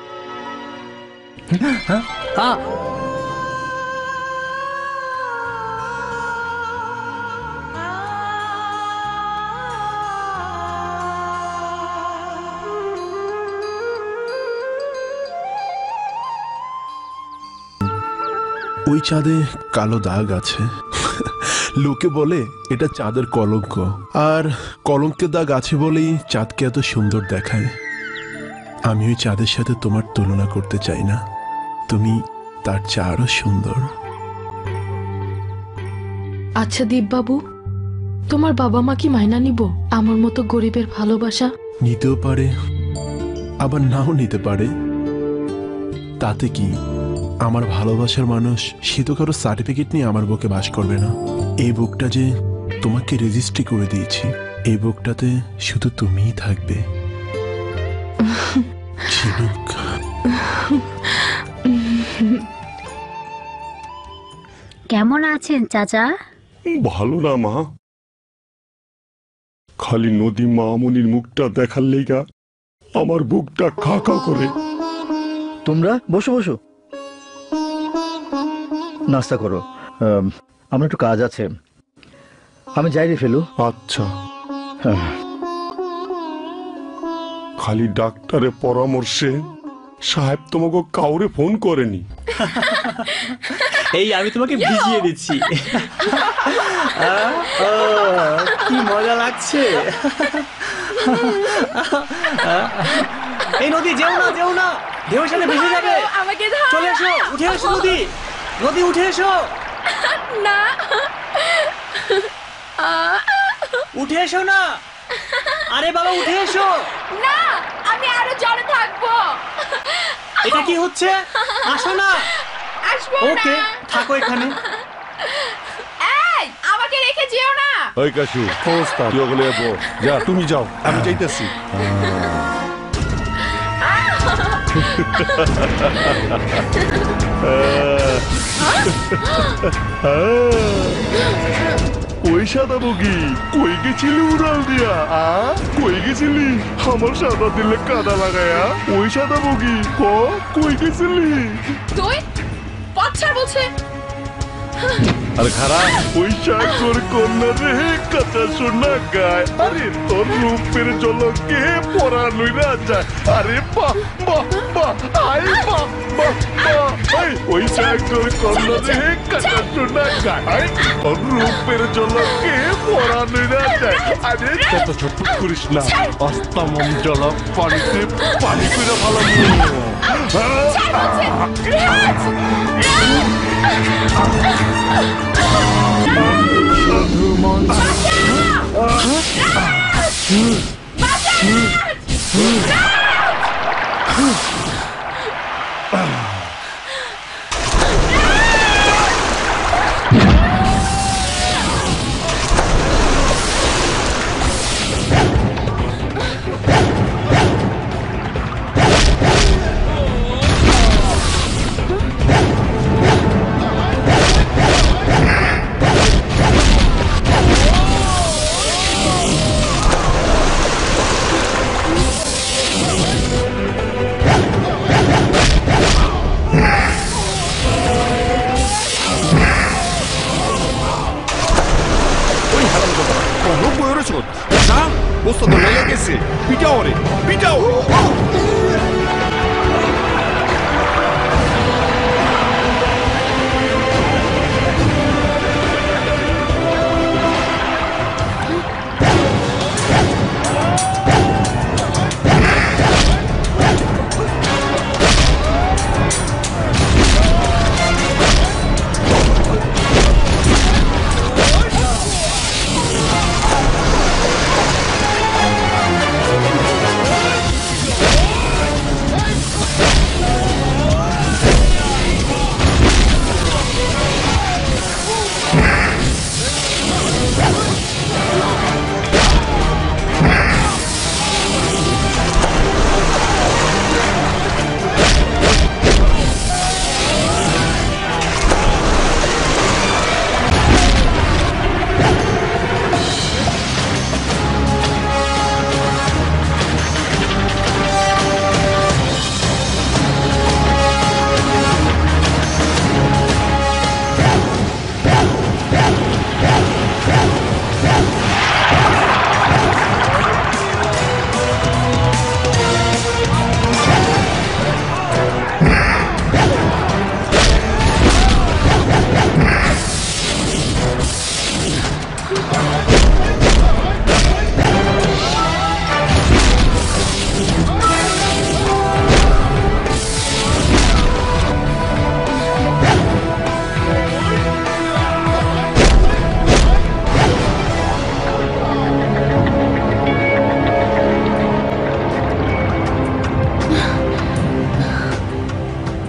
ওই চাঁদে কালো দাগ আছে। লোকে বলে এটা চাঁদের কলঙ্ক, আর কলঙ্কের দাগ আছে বলেই চাঁদকে এত সুন্দর দেখায়। আমি ওই চাঁদের সাথে তোমার তুলনা করতে চাই না, তুমি তার চেয়ে আরো সুন্দর। আচ্ছা দীপবাবু, তোমার বাবা মা কি মাইনা নিব আমার মতো গরিবের ভালোবাসা? নিতেও পারে, আবার নাও নিতে পারে। তাতে কি? আমার ভালোবাসার মানুষ সে তো কারো সার্টিফিকেট নিয়ে আমার বুকে বাস করবে না। এই বুকটা যে তোমাকে রেজিস্ট্রি করে দিয়েছি, এই বুকটাতে শুধু তুমিই থাকবে। ঝিনুক। কেমন আছেন চাচা? ভালো না মা, খালি নদী মামুনির মুখটা দেখার লেগা আমার বুকটা খা খা করে। তোমরা বসো বসো, নাস্তা করো। আমার একটু কাজ আছে, আমি যাই রে ফেলু। আচ্ছা। খালি ডাক্তারের পরামর্শে সাহেব তোমাকে কাউরে ফোন করেনি? এই আমি তোমাকে ভিজিয়ে দিচ্ছি। কি মজা লাগছে। এই নদী যেও না, যেও না, ঢেউর সাথে ভেসে যাবে। আমাকে চলে এসো, উঠে এসো নদী, নদী উঠে এসো। না, উঠে এসো না। আরে বাবা উঠে এসো না, আমি আরো জলে থাকবো। এটা কি হচ্ছে? আসো না। আসবো না। ওকে, থাকো এখানে। এই, আমাকে রেখে যেও না। ওই কাশু, ওস্তাদ তুই ওগুলো যা, তুমি যাও, আমি যাইতেছি। ওই সাদা বগি কই গেছিলি উড়াল দিয়া? কই গেছিলি আমার সাদা দিলে কাদা লাগায়া? ওই সাদা বগি কই গেছিলি? তুই পচ্ছার বলছে। আর খারাপ ওই সাগর কন্যা রে কাঁচা সোনা গায়। আরে তোর রূপের জলকে পরা লইরা যায়। আরে বাহ বাহ বাহ, আই বাহ বাহ বাহ। ওই সাগর কন্যা রে কাঁচা সোনা গায়, তোর রূপের জলকে পরা লইরা যায়। আরে কত ছোট করিস না, অস্তমন জল পানিতে পানি করে ভালো। অবস্থা তো লেগে গেছে। পিটাও রে, পিটাও।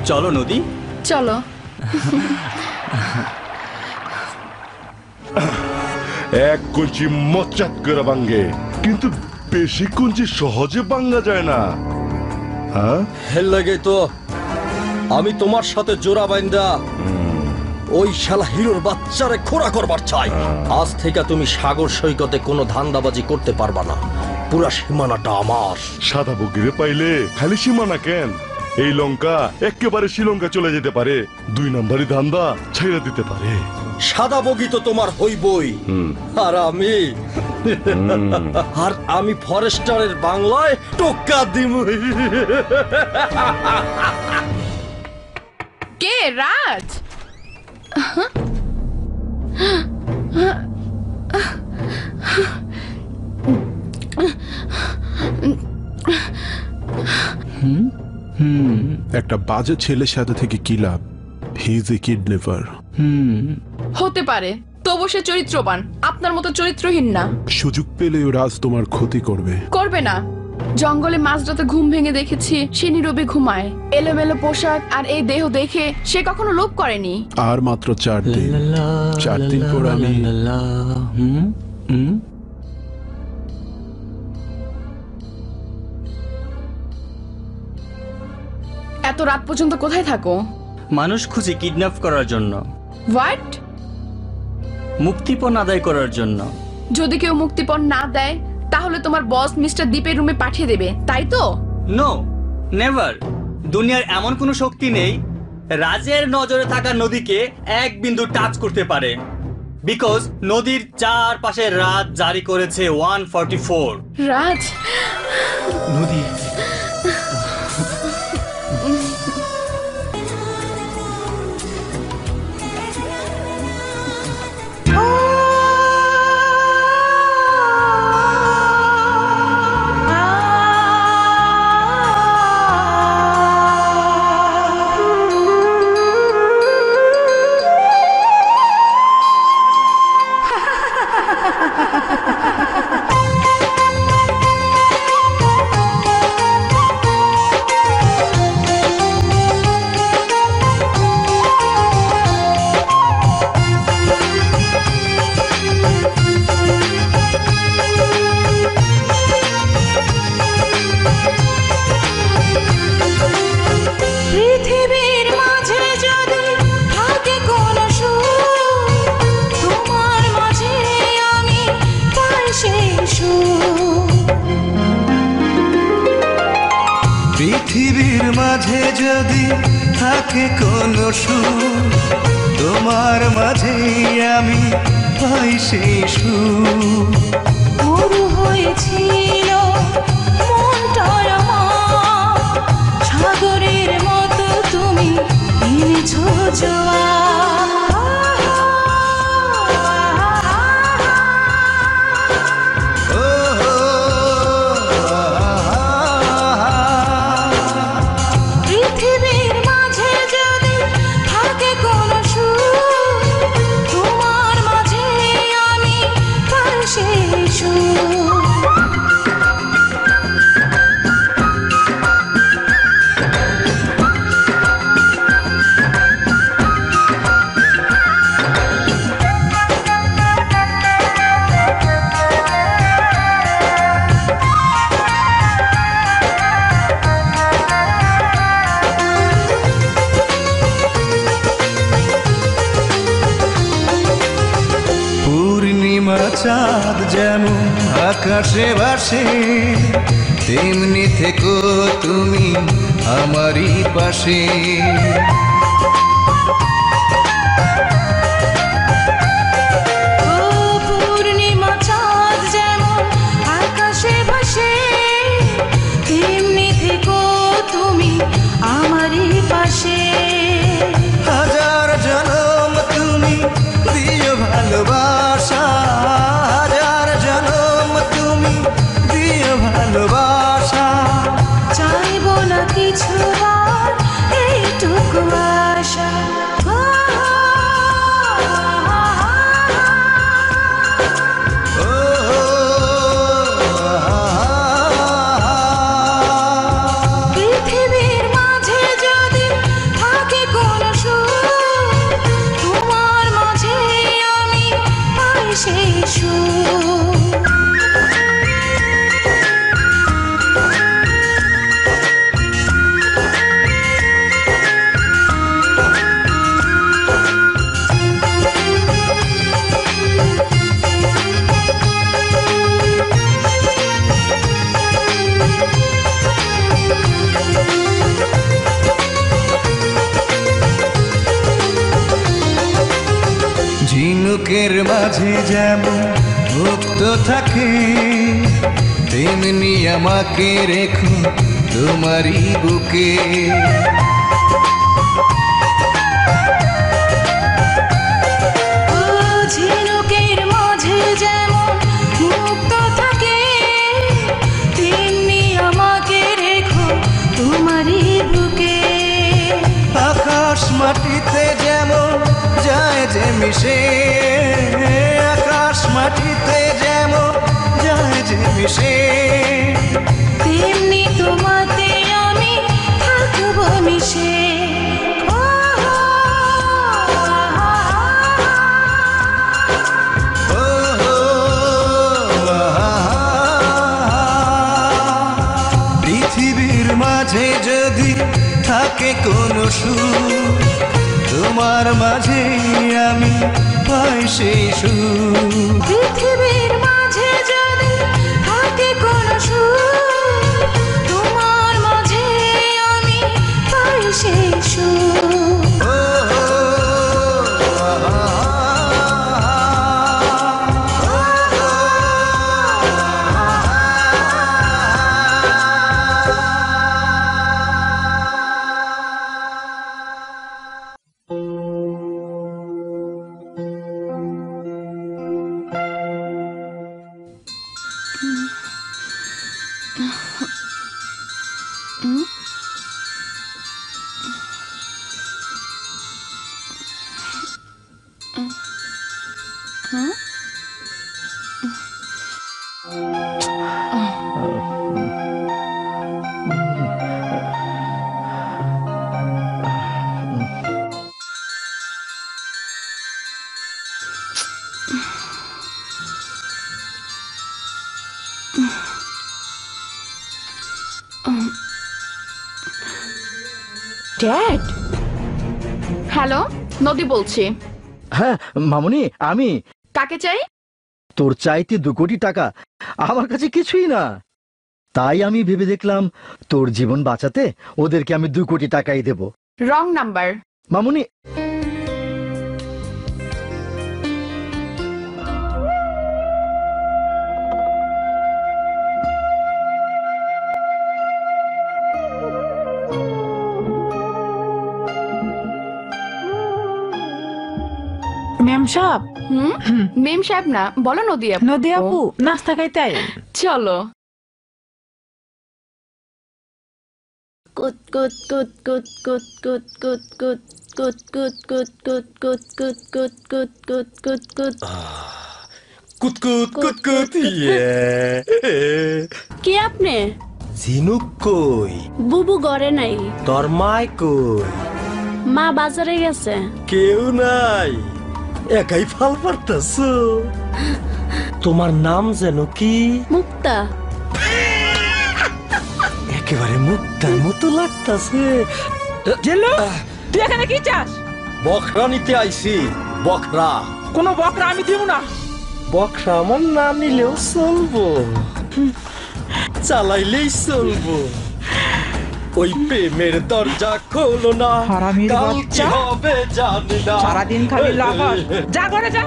চলো নদী, চলো। এক কঞ্চি মচ্চাত করে ভাঙ্গে, কিন্তু বেশি কঞ্চি সহজে ভাঙ্গা যায় না। হ্যাঁ, হেল লাগে তো আমি তোমার সাথে জোড়া বাইন্দা ওই শালা হিরোর বাচ্চারে খোরা করবার চাই। আজ থেকে তুমি সাগর সৈকতে কোনো ধান্দাবাজি করতে পারবা না, পুরা সীমানাটা আমার। সাদা বগিরে পাইলে খালি সীমানা কেন, এই লঙ্কা একেবারে শ্রীলঙ্কা চলে যেতে পারে, 2 নাম্বারি ধান্দা ছেড়ে দিতে পারে। সাদা বগি তো তোমার হইবই, আর আমি ফরেস্টারের বাংলায় টোকা দিম। কে রাজ? একটা বাজে ছেলের সাথে থেকে কি লাভ? He is a kidnapper. হতে পারে, তবু সে চরিত্রবান, আপনার মতো চরিত্রহীন না। সুযোগ পেলেও রাজ তোমার ক্ষতি করবে। করবে না। জঙ্গলে মাঝরাতে ঘুম ভেঙে দেখেছি সে নীরবে ঘুমায়। এলোমেলো পোশাক আর এই দেহ দেখে সে কখনো লোভ করেনি। আর মাত্র 4 দিন, 4 দিন পর আমি এত রাত পর্যন্ত কোথায় থাকো? মানুষ খুঁজে কিডন্যাপ করার জন্য। হোয়াট? মুক্তিপণ আদায় করার জন্য। যদি কেউ মুক্তিপণ না দেয় তাহলে তোমার বস মিস্টার দীপের রুমে পাঠিয়ে দেবে, তাই তো? No, never. দুনিয়ার এমন কোনো শক্তি নেই রাজের নজরে থাকা নদীকে এক বিন্দু টাচ করতে পারে, বিকজ নদীর চারপাশে রাজ জারি করেছে 144। রাজ, নদী পৃথিবীর মাঝে যদি থাকে কোনো সুর, তোমার মাঝে আমি পাই সেই সুর। মরু হয়ে ছিল মনটায় আমার, সাগরের মতো তুমি এনেছো জোয়ার। পৃথিবীর মাঝে যদি থাকে কোনো সুর, তোমার মাঝে আমি পাই সেই সুর। পূর্ণিমা চাঁদ যেমন আকাশে ভাসে, তেমনি থেকো তুমি আমারই পাশে। ও পূর্ণিমা চাঁদ যেমন আকাশে ভাসে, তেমনি থেকো তুমি আমারই পাশে। হাজার জনম তুমি দিও ভালোবাসা, হাজার জনম তুমি দিও ভালোবাসা। চাইব না কিছু আর এইটুকু আশা। পৃথিবীর মাঝে যদি থাকে কোনো সুর, তোমার মাঝে আমি পাই সেই সুর। ঝিনুকের মাঝে যেমন মুক্ত থাকে, তেমনি আমাকে রেখো তোমারই বুকে। ও ঝিনুকের মাঝে যেমন মুক্ত থাকে, তেমনি আমাকে রেখো তোমারই বুকে। আকাশ মাটিতে যেমন যায় যে মিশে, আকাশ মাটিতে যেমন যায় যে মিশে, তেমনি তোমাতে আমি থাকবো মিশে। পৃথিবীর মাঝে যদি থাকে কোনো সুর, তোমার মাঝে আমি পাই সেই সুর। পৃথিবীর মাঝে যদি থাকে কোনো সুর, তোমার মাঝে আমি পাই সেই সুর। ড্যাড, হ্যালো, নদী বলছি। হ্যাঁ মামুনি, আমি। কাকে চাই? তোর চাইতে 2 কোটি টাকা আমার কাছে কিছুই না, তাই আমি ভেবে দেখলাম তোর জীবন বাঁচাতে ওদেরকে আমি 2 কোটি টাকাই দেব। Wrong number. মামুনি, ম্যাম সাহেব। মেম সাহেব না, বলো নদী আপু। নদী আপু নাস্তা খাইতে আই। চলো। কুত কুত কুত কুত কুত কুত কুত কুত কুত কুত কুত কুত কুত কুত কুত কুত কুত কুত কুতকুত কুতকুত কে আপনি? ঝিনুক কই? বুবু ঘরে নাই। তোর মাই কই? মা বাজারে গেছে। কেউ নাই, একাই ফাল পারতাছ। তোমার নাম যেন কি? মুক্তা। একেবারে মুক্তার মতো লাগতাছে। জেলু, তুই এখানে কি চাস? বকরা নিতে আইছি। বকরা? কোনো বকরা আমি দিব না। বকরা আমার না নিলেও চলবো, চালাইলেই চলবো। ওই প্রেমের দরজা খোলো না, হারামির কাল কি বাচ্চা। হবে জানি না। সারাদিন খালি লাফাস। যা ঘরে যা।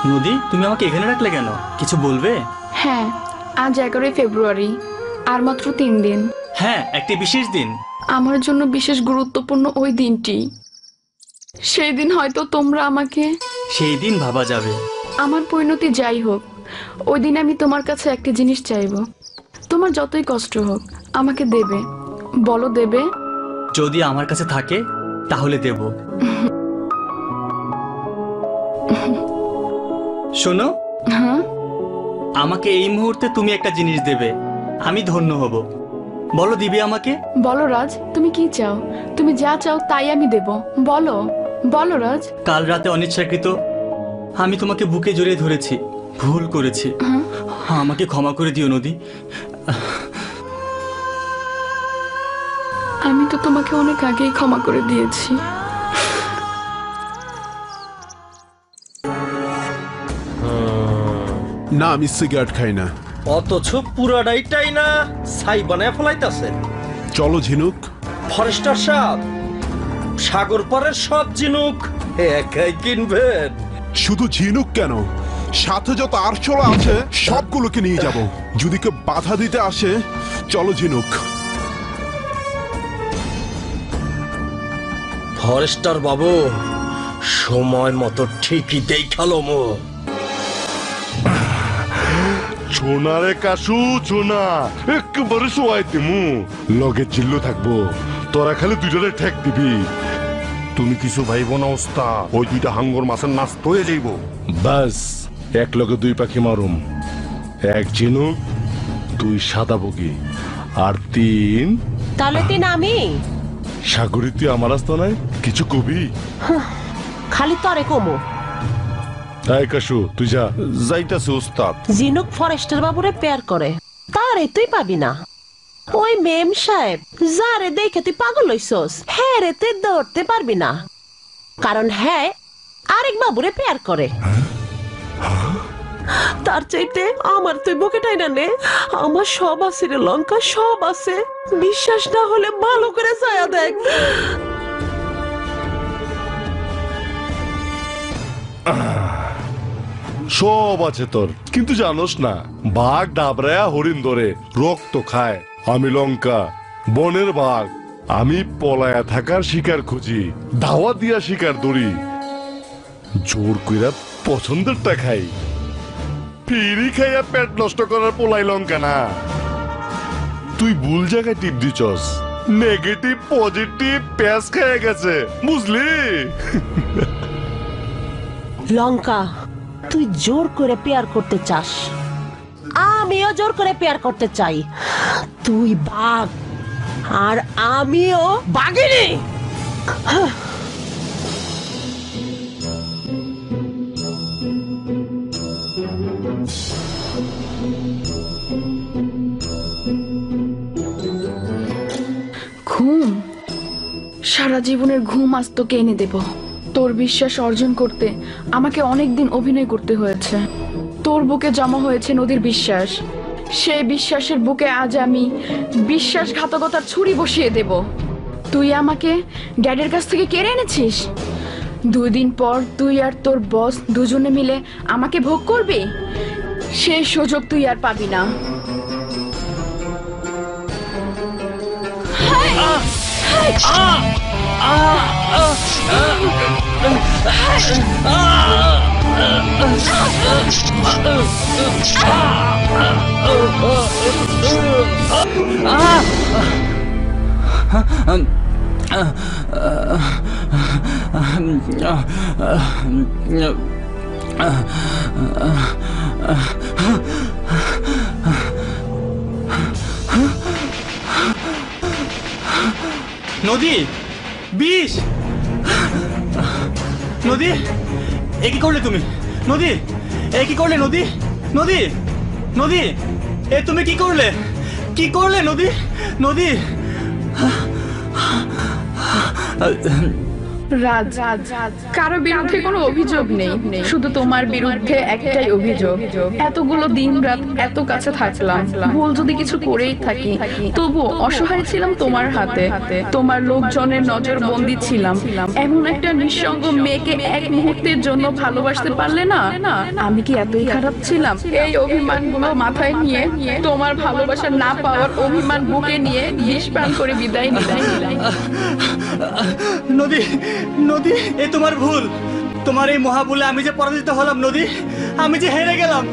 নদী, তুমি আমাকে এখানে রাখলে কেন? কিছু বলবে? হ্যাঁ, আজ 11 ফেব্রুয়ারি, আর মাত্র 3 দিন। হ্যাঁ, একটি বিশেষ দিন। আমার জন্য বিশেষ গুরুত্বপূর্ণ ওই দিনটি। সেই দিন হয়তো তোমরা আমাকে। সেই দিন ভাবা যাবে। আমার পরিণতি যাই হোক, ওই দিন আমি তোমার কাছে একটা জিনিস চাইবো। তোমার যতই কষ্ট হোক আমাকে দেবে, বলো দেবে? যদি আমার কাছে থাকে তাহলে দেব। শোনো, হ্যাঁ, আমাকে এই মুহূর্তে তুমি একটা জিনিস দেবে, আমি ধন্য হব। বলো, দিবে আমাকে? বলো রাজ, তুমি কি চাও? তুমি যা চাও তাই আমি দেব। বলো বলো রাজ। কাল রাতে অনিচ্ছাকৃত আমি তোমাকে বুকে জড়িয়ে ধরেছি, ভুল করেছি। আমাকে ক্ষমা করে দিও নদী। আমি তো তোমাকে অনেক আগেই ক্ষমা করে দিয়েছি। না, আমি সিগারেট খাই না। অথচ পুরাটাই না ছাই বানায় ফেলাইতাছে। চলো ঝিনুক। ফরেস্টার সাহেব, সাগর পারের সব ঝিনুক একাই কিনবেন? শুধু ঝিনুক কেন, সাথে যত আরশোলা আছে সবগুলোকে নিয়ে যাব। যদি কেউ বাধা দিতে আসে, চলো ঝিনুক। ফরেস্টার বাবু, সময় মতো ঠিকই দেখালো মো। ছোনারে কাশু, ছোনা একেবারে শোয়াই দিমু, লগে চিল্লু থাকবো, তোরা খালি দুইটারে ঠেক দিবি। তুমি কিছু ভাইব না ওস্তা, ওই দুইটা হাঙ্গর মাছের নাস্ত হয়ে যাইব। বাস, এক লগে দুই পাখি মারুম। এক ঝিনুক, 2 সাদা বগি, আর 3 তাহলে 3 আমি। সাগরী, তুই আমার রাস্তা নাই কিছু কবি? খালি তরে কমো। তাই কাশু, তুই যা। যাইতাছে ওস্তাদ। জিনুক ফরেস্টার বাবুরে পেয়ার করে, তারে তুই পাবি না। ওই মেম সাহেব যারে দেখে তুই পাগল হইছস, হ্যাঁ রে তুই ধরতে পারবি না, কারণ হ্যাঁ আরেক বাবুরে পেয়ার করে। তার চাইতে আমার তুই বকেটাই না নে। আমার সব আছে রে লঙ্কা, সব আছে। বিশ্বাস না হলে ভালো করে ছায়া দেখ। সব আছে তোর, কিন্তু জানোস না, বাঘ ডাবরায়া হরিণ ধরে রক্ত খায়। আমি লঙ্কা, বনের বাঘ। আমি পলায়া থাকার শিকার খুঁজি, ধাওয়া দিয়া শিকার ধরি, জোর কইরা পছন্দেরটা খাই। ফিরি খাইয়া পেট নষ্ট করার পোলাই লঙ্কা না। তুই ভুল জায়গায় টিপ দিছস। নেগেটিভ পজিটিভ প্যাস খেয়ে গেছে, বুঝলি? লঙ্কা, তুই জোর করে পেয়ার করতে চাস, আমিও জোর করে পেয়ার করতে চাই। তুই বাঘ আর আমিও বাঘিনী। ঘুম, সারা জীবনের ঘুম আজ তোকে এনে দেব। তোর বিশ্বাস অর্জন করতে আমাকে অনেকদিন অভিনয় করতে হয়েছে। তোর বুকে জমা হয়েছে নদীর বিশ্বাস, সেই বিশ্বাসের বুকে আজ আমি বিশ্বাসঘাতকতার ছুরি বসিয়ে দেব। তুই আমাকে ড্যাডের কাছ থেকে কেড়ে এনেছিস। 2 দিন পর তুই আর তোর বস দুজনে মিলে আমাকে ভোগ করবি। সেই সুযোগ তুই আর পাবি না। নদী বিষ নদী এ কি করলে তুমি নদী এ কি করলে নদী নদী নদী এ তুমি কি করলে নদী নদী রাজ কারো বিরুদ্ধে কোনো অভিযোগ নেই, শুধু তোমার বিরুদ্ধে একটাই অভিযোগ। এতগুলো দিন রাত এত কাছে থাকলাম, ভুল যদি কিছু করেই থাকি তবু অসহায় ছিলাম তোমার হাতে, তোমার লোকজনের নজর বন্দি ছিলাম। এমন একটা নিঃসঙ্গ মেয়েকে এক মুহূর্তের জন্য ভালোবাসতে পারলে না? আমি কি এতই খারাপ ছিলাম? এই অভিমানগুলো মাথায় নিয়ে তোমার ভালোবাসা না পাওয়ার অভিমান বুকে নিয়ে বিষ পান করে বিদায় নিলাম। নদী নদী এ তোমার ভুল, তোমার এই মহাভুলে আমি যে পরাজিত হলাম নদী, আমি যে হেরে গেলাম,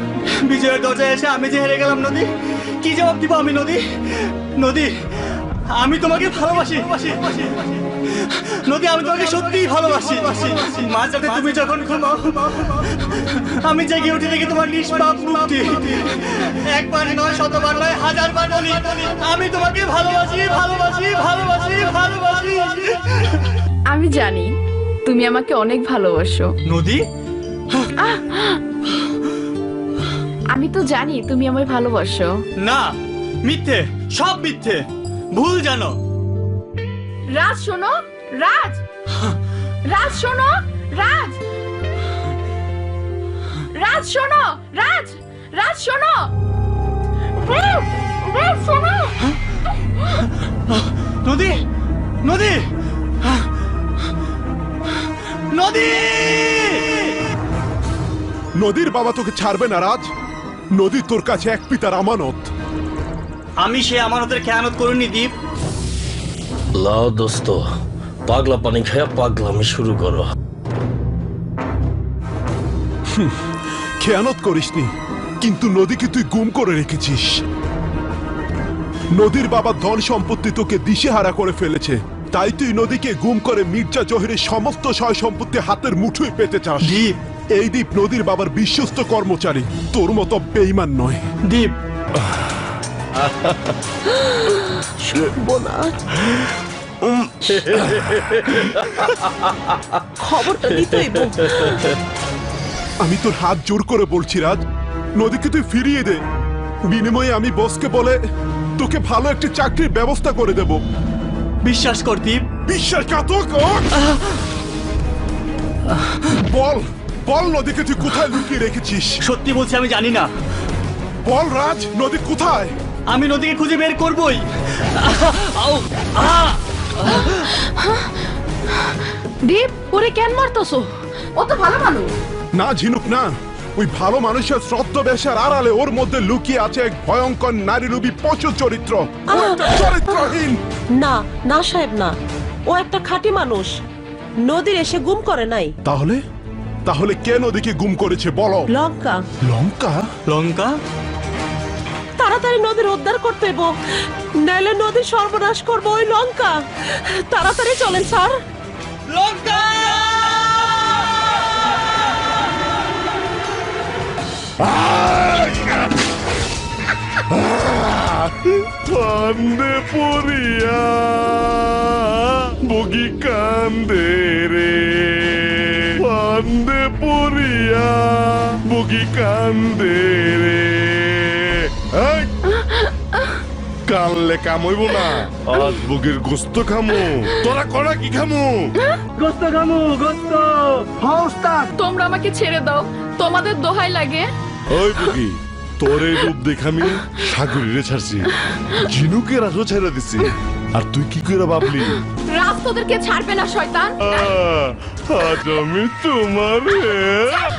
বিজয়ের দরজায় এসে আমি যে হেরে গেলাম নদী, কি জবাব দিব আমি নদী? নদী আমি তোমাকে ভালোবাসি নদী, আমি তোমাকে সত্যিই ভালোবাসি। মাঝরাতে তুমি যখন ঘুমাও আমি জেগে উঠে দেখি তোমার নিষ্পাপ মুক্তি। একবার নয়, শতবার নয়, হাজারবার বলি আমি তোমাকে ভালোবাসি ভালোবাসি ভালোবাসি ভালোবাসি। আমি জানি তুমি আমাকে অনেক ভালোবাসো নদী, আমি তো জানি তুমি আমায় ভালোবাসো। না, মিথ্যে, সব মিথ্যে, ভুল জানো। রাজ শোনো, রাজ রাজ শোনো, রাজ রাজ শোনো, রাজ রাজ শোনো, রাজ শোনো। নদী নদী নদী নদীর বাবা তোকে ছাড়বে না রাজ। নদী তোর কাছে এক পিতার আমানত। আমি সে আমানতের খেয়ানত করিনি দীপ। লাও দোস্ত, পাগলা পানি খায়া পাগলামি শুরু করো। খেয়ানত করিসনি, কিন্তু নদীকে তুই গুম করে রেখেছিস। নদীর বাবা ধন সম্পত্তি তোকে দিশেহারা করে ফেলেছে, তাই তুই নদীকে গুম করে মির্জা জহিরের সমস্ত সয় সম্পত্তি হাতের মুঠোয় পেতে চাস। দীপ, এই দীপ নদীর বাবার বিশ্বস্ত কর্মচারী, তোর মতো বেঈমান নয়। দীপ খবরটা দিতেই আমি তোর হাত জোর করে বলছি রাজ, নদীকে তুই ফিরিয়ে দে। বিনিময়ে আমি বসকে বলে তোকে ভালো একটি চাকরির ব্যবস্থা করে দেব। বিশ্বাস কর দীপ। বিশ্বাসঘাতক! বল বল নদীকে তুই কোথায় লুকিয়ে রেখেছিস? সত্যি বলছি, আমি জানি না। বল রাজ, নদী কোথায়? আমি নদীকে খুঁজে বের করবই। দীপ, ওরে কেন মারতেছো? ও তো ভালো মানুষ। না ঝিনুক না, ওই ভালো মানুষের শ্রদ্ধবেশের আড়ালে ওর মধ্যে লুকিয়ে আছে এক ভয়ঙ্কর নারীরূপী পশু চরিত্র। চরিত্রহীন। না না সাহেব, না, ও একটা খাঁটি মানুষ, নদীর এসে গুম করে নাই। তাহলে তাহলে কে নদীকে গুম করেছে বলো? লঙ্কা। লঙ্কা? লঙ্কা? তাড়াতাড়ি নদীর উদ্ধার করতে হইব, নাইলে নদীর সর্বনাশ করবো ওই লঙ্কা। তাড়াতাড়ি চলেন স্যার। লঙ্কা! কান্দে পড়িয়া বগি কান্দে রে, কান্দে পড়িয়া বগি কান্দে রে। কানলে কামইব না, আজ বগির গোস্ত খামু। তোরা করা কি খামু? গোস্ত খামু, গোস্ত। তোমরা আমাকে ছেড়ে দাও, তোমাদের দোহাই লাগে। ওই বগি, তোর এই রূপ দেখে আমি সাগরীরে ছাড়ছি, ঝিনুকের আসো ছেড়ে দিছি। আর তুই কি করে ভাবলি রাজ তোদেরকে ছাড়বে না শয়তান? আজ আমি তোমার রাজ!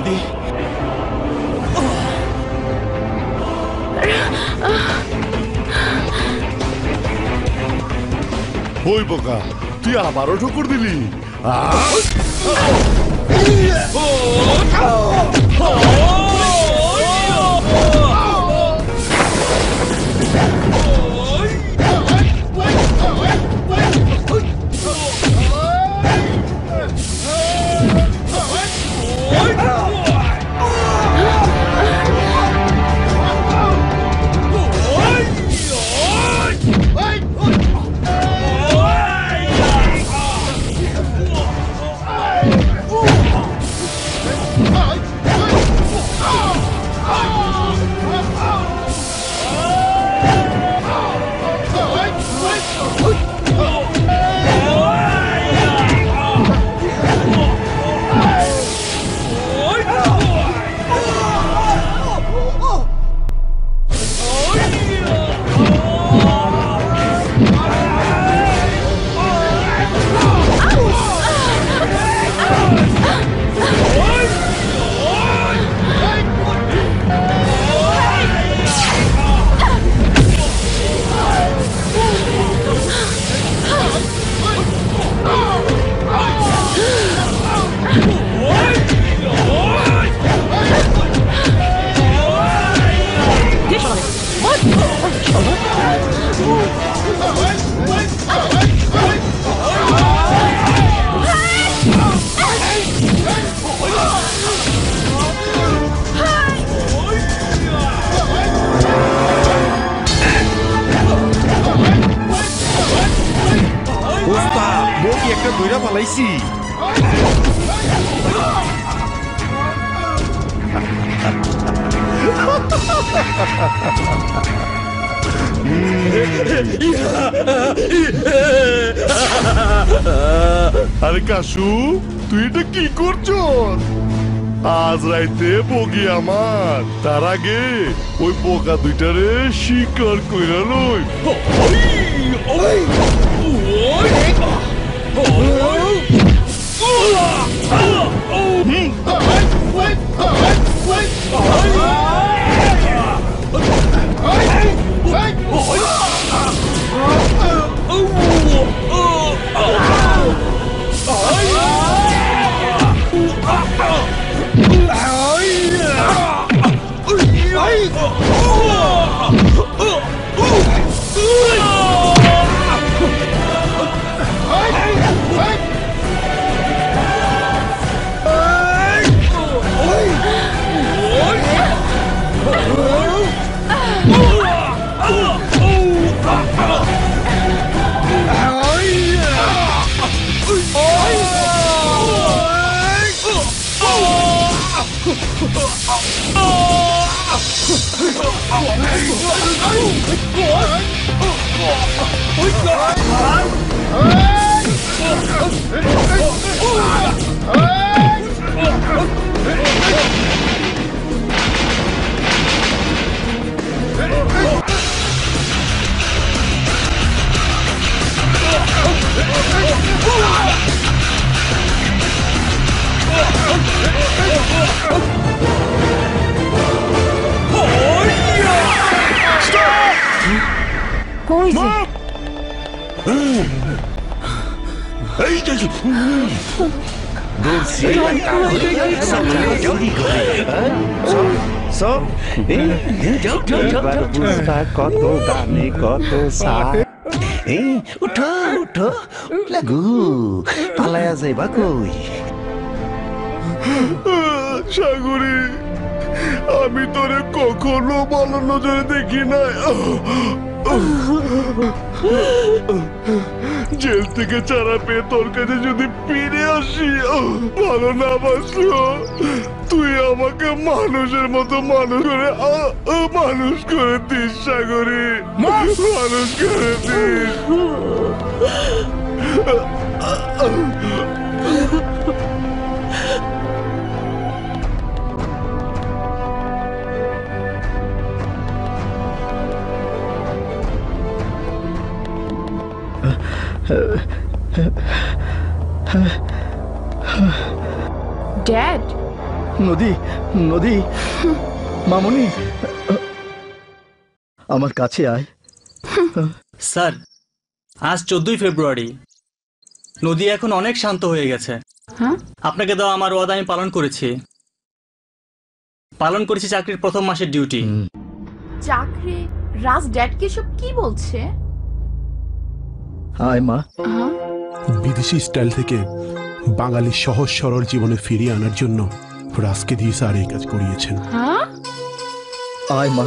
নদী ওই বোকা তুই আবারও ঠুকুর দিলি একটা দইরা পালাইছি আরে কাশু তুই এটা কি করছো আজ রাইতে বগি আমার তার আগে ওই পোকা দুইটারে শিকার কইরা লই কত গানে কত উঠো উঠো লাগু পালায়া যাইবা কই সাগরী আমি তোরে কখনো ভালো নজরে দেখি নাই জেল থেকে চারা পেয়ে তোর কাছে যদি ফিরে আসি ভালো না বাসো তুই আমাকে মানুষের মতো মানুষ করে দিস সাগরী মানুষ করে দিস Dad, নদী নদী মামনি আমার কাছে আয়। স্যার আজ 14ই ফেব্রুয়ারি, নদী এখন অনেক শান্ত হয়ে গেছে। আপনাকে দেওয়া আমার ওয়াদা আমি পালন করেছি চাকরির প্রথম মাসের ডিউটি। চাকরি? রাজ ড্যাড কি সব কি বলছে? আয় মা। বিদেশি স্টাইল থেকে বাঙালি সহজ সরল জীবনে ফিরিয়ে আনার জন্য রাজকে দিয়ে স্যার এই কাজ করিয়েছেন। আয় মা,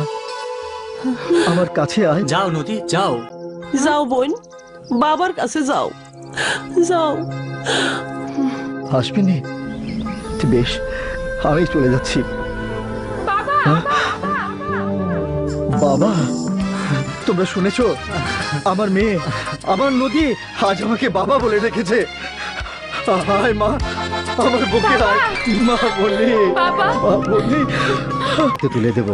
আমার কাছে আয়। যাও নদী যাও। যাও বোন, বাবার কাছে যাও, যাও। আসবিনি? বেশ, আমি চলে যাচ্ছি। বাবা, তোমরা শুনেছো? আমার মেয়ে, আমার নদী আজ আমাকে বাবা বলে রেখেছে। আয় মা, আমার বুকে আয় মা, বলি বাবা বলি তুলে দেবো।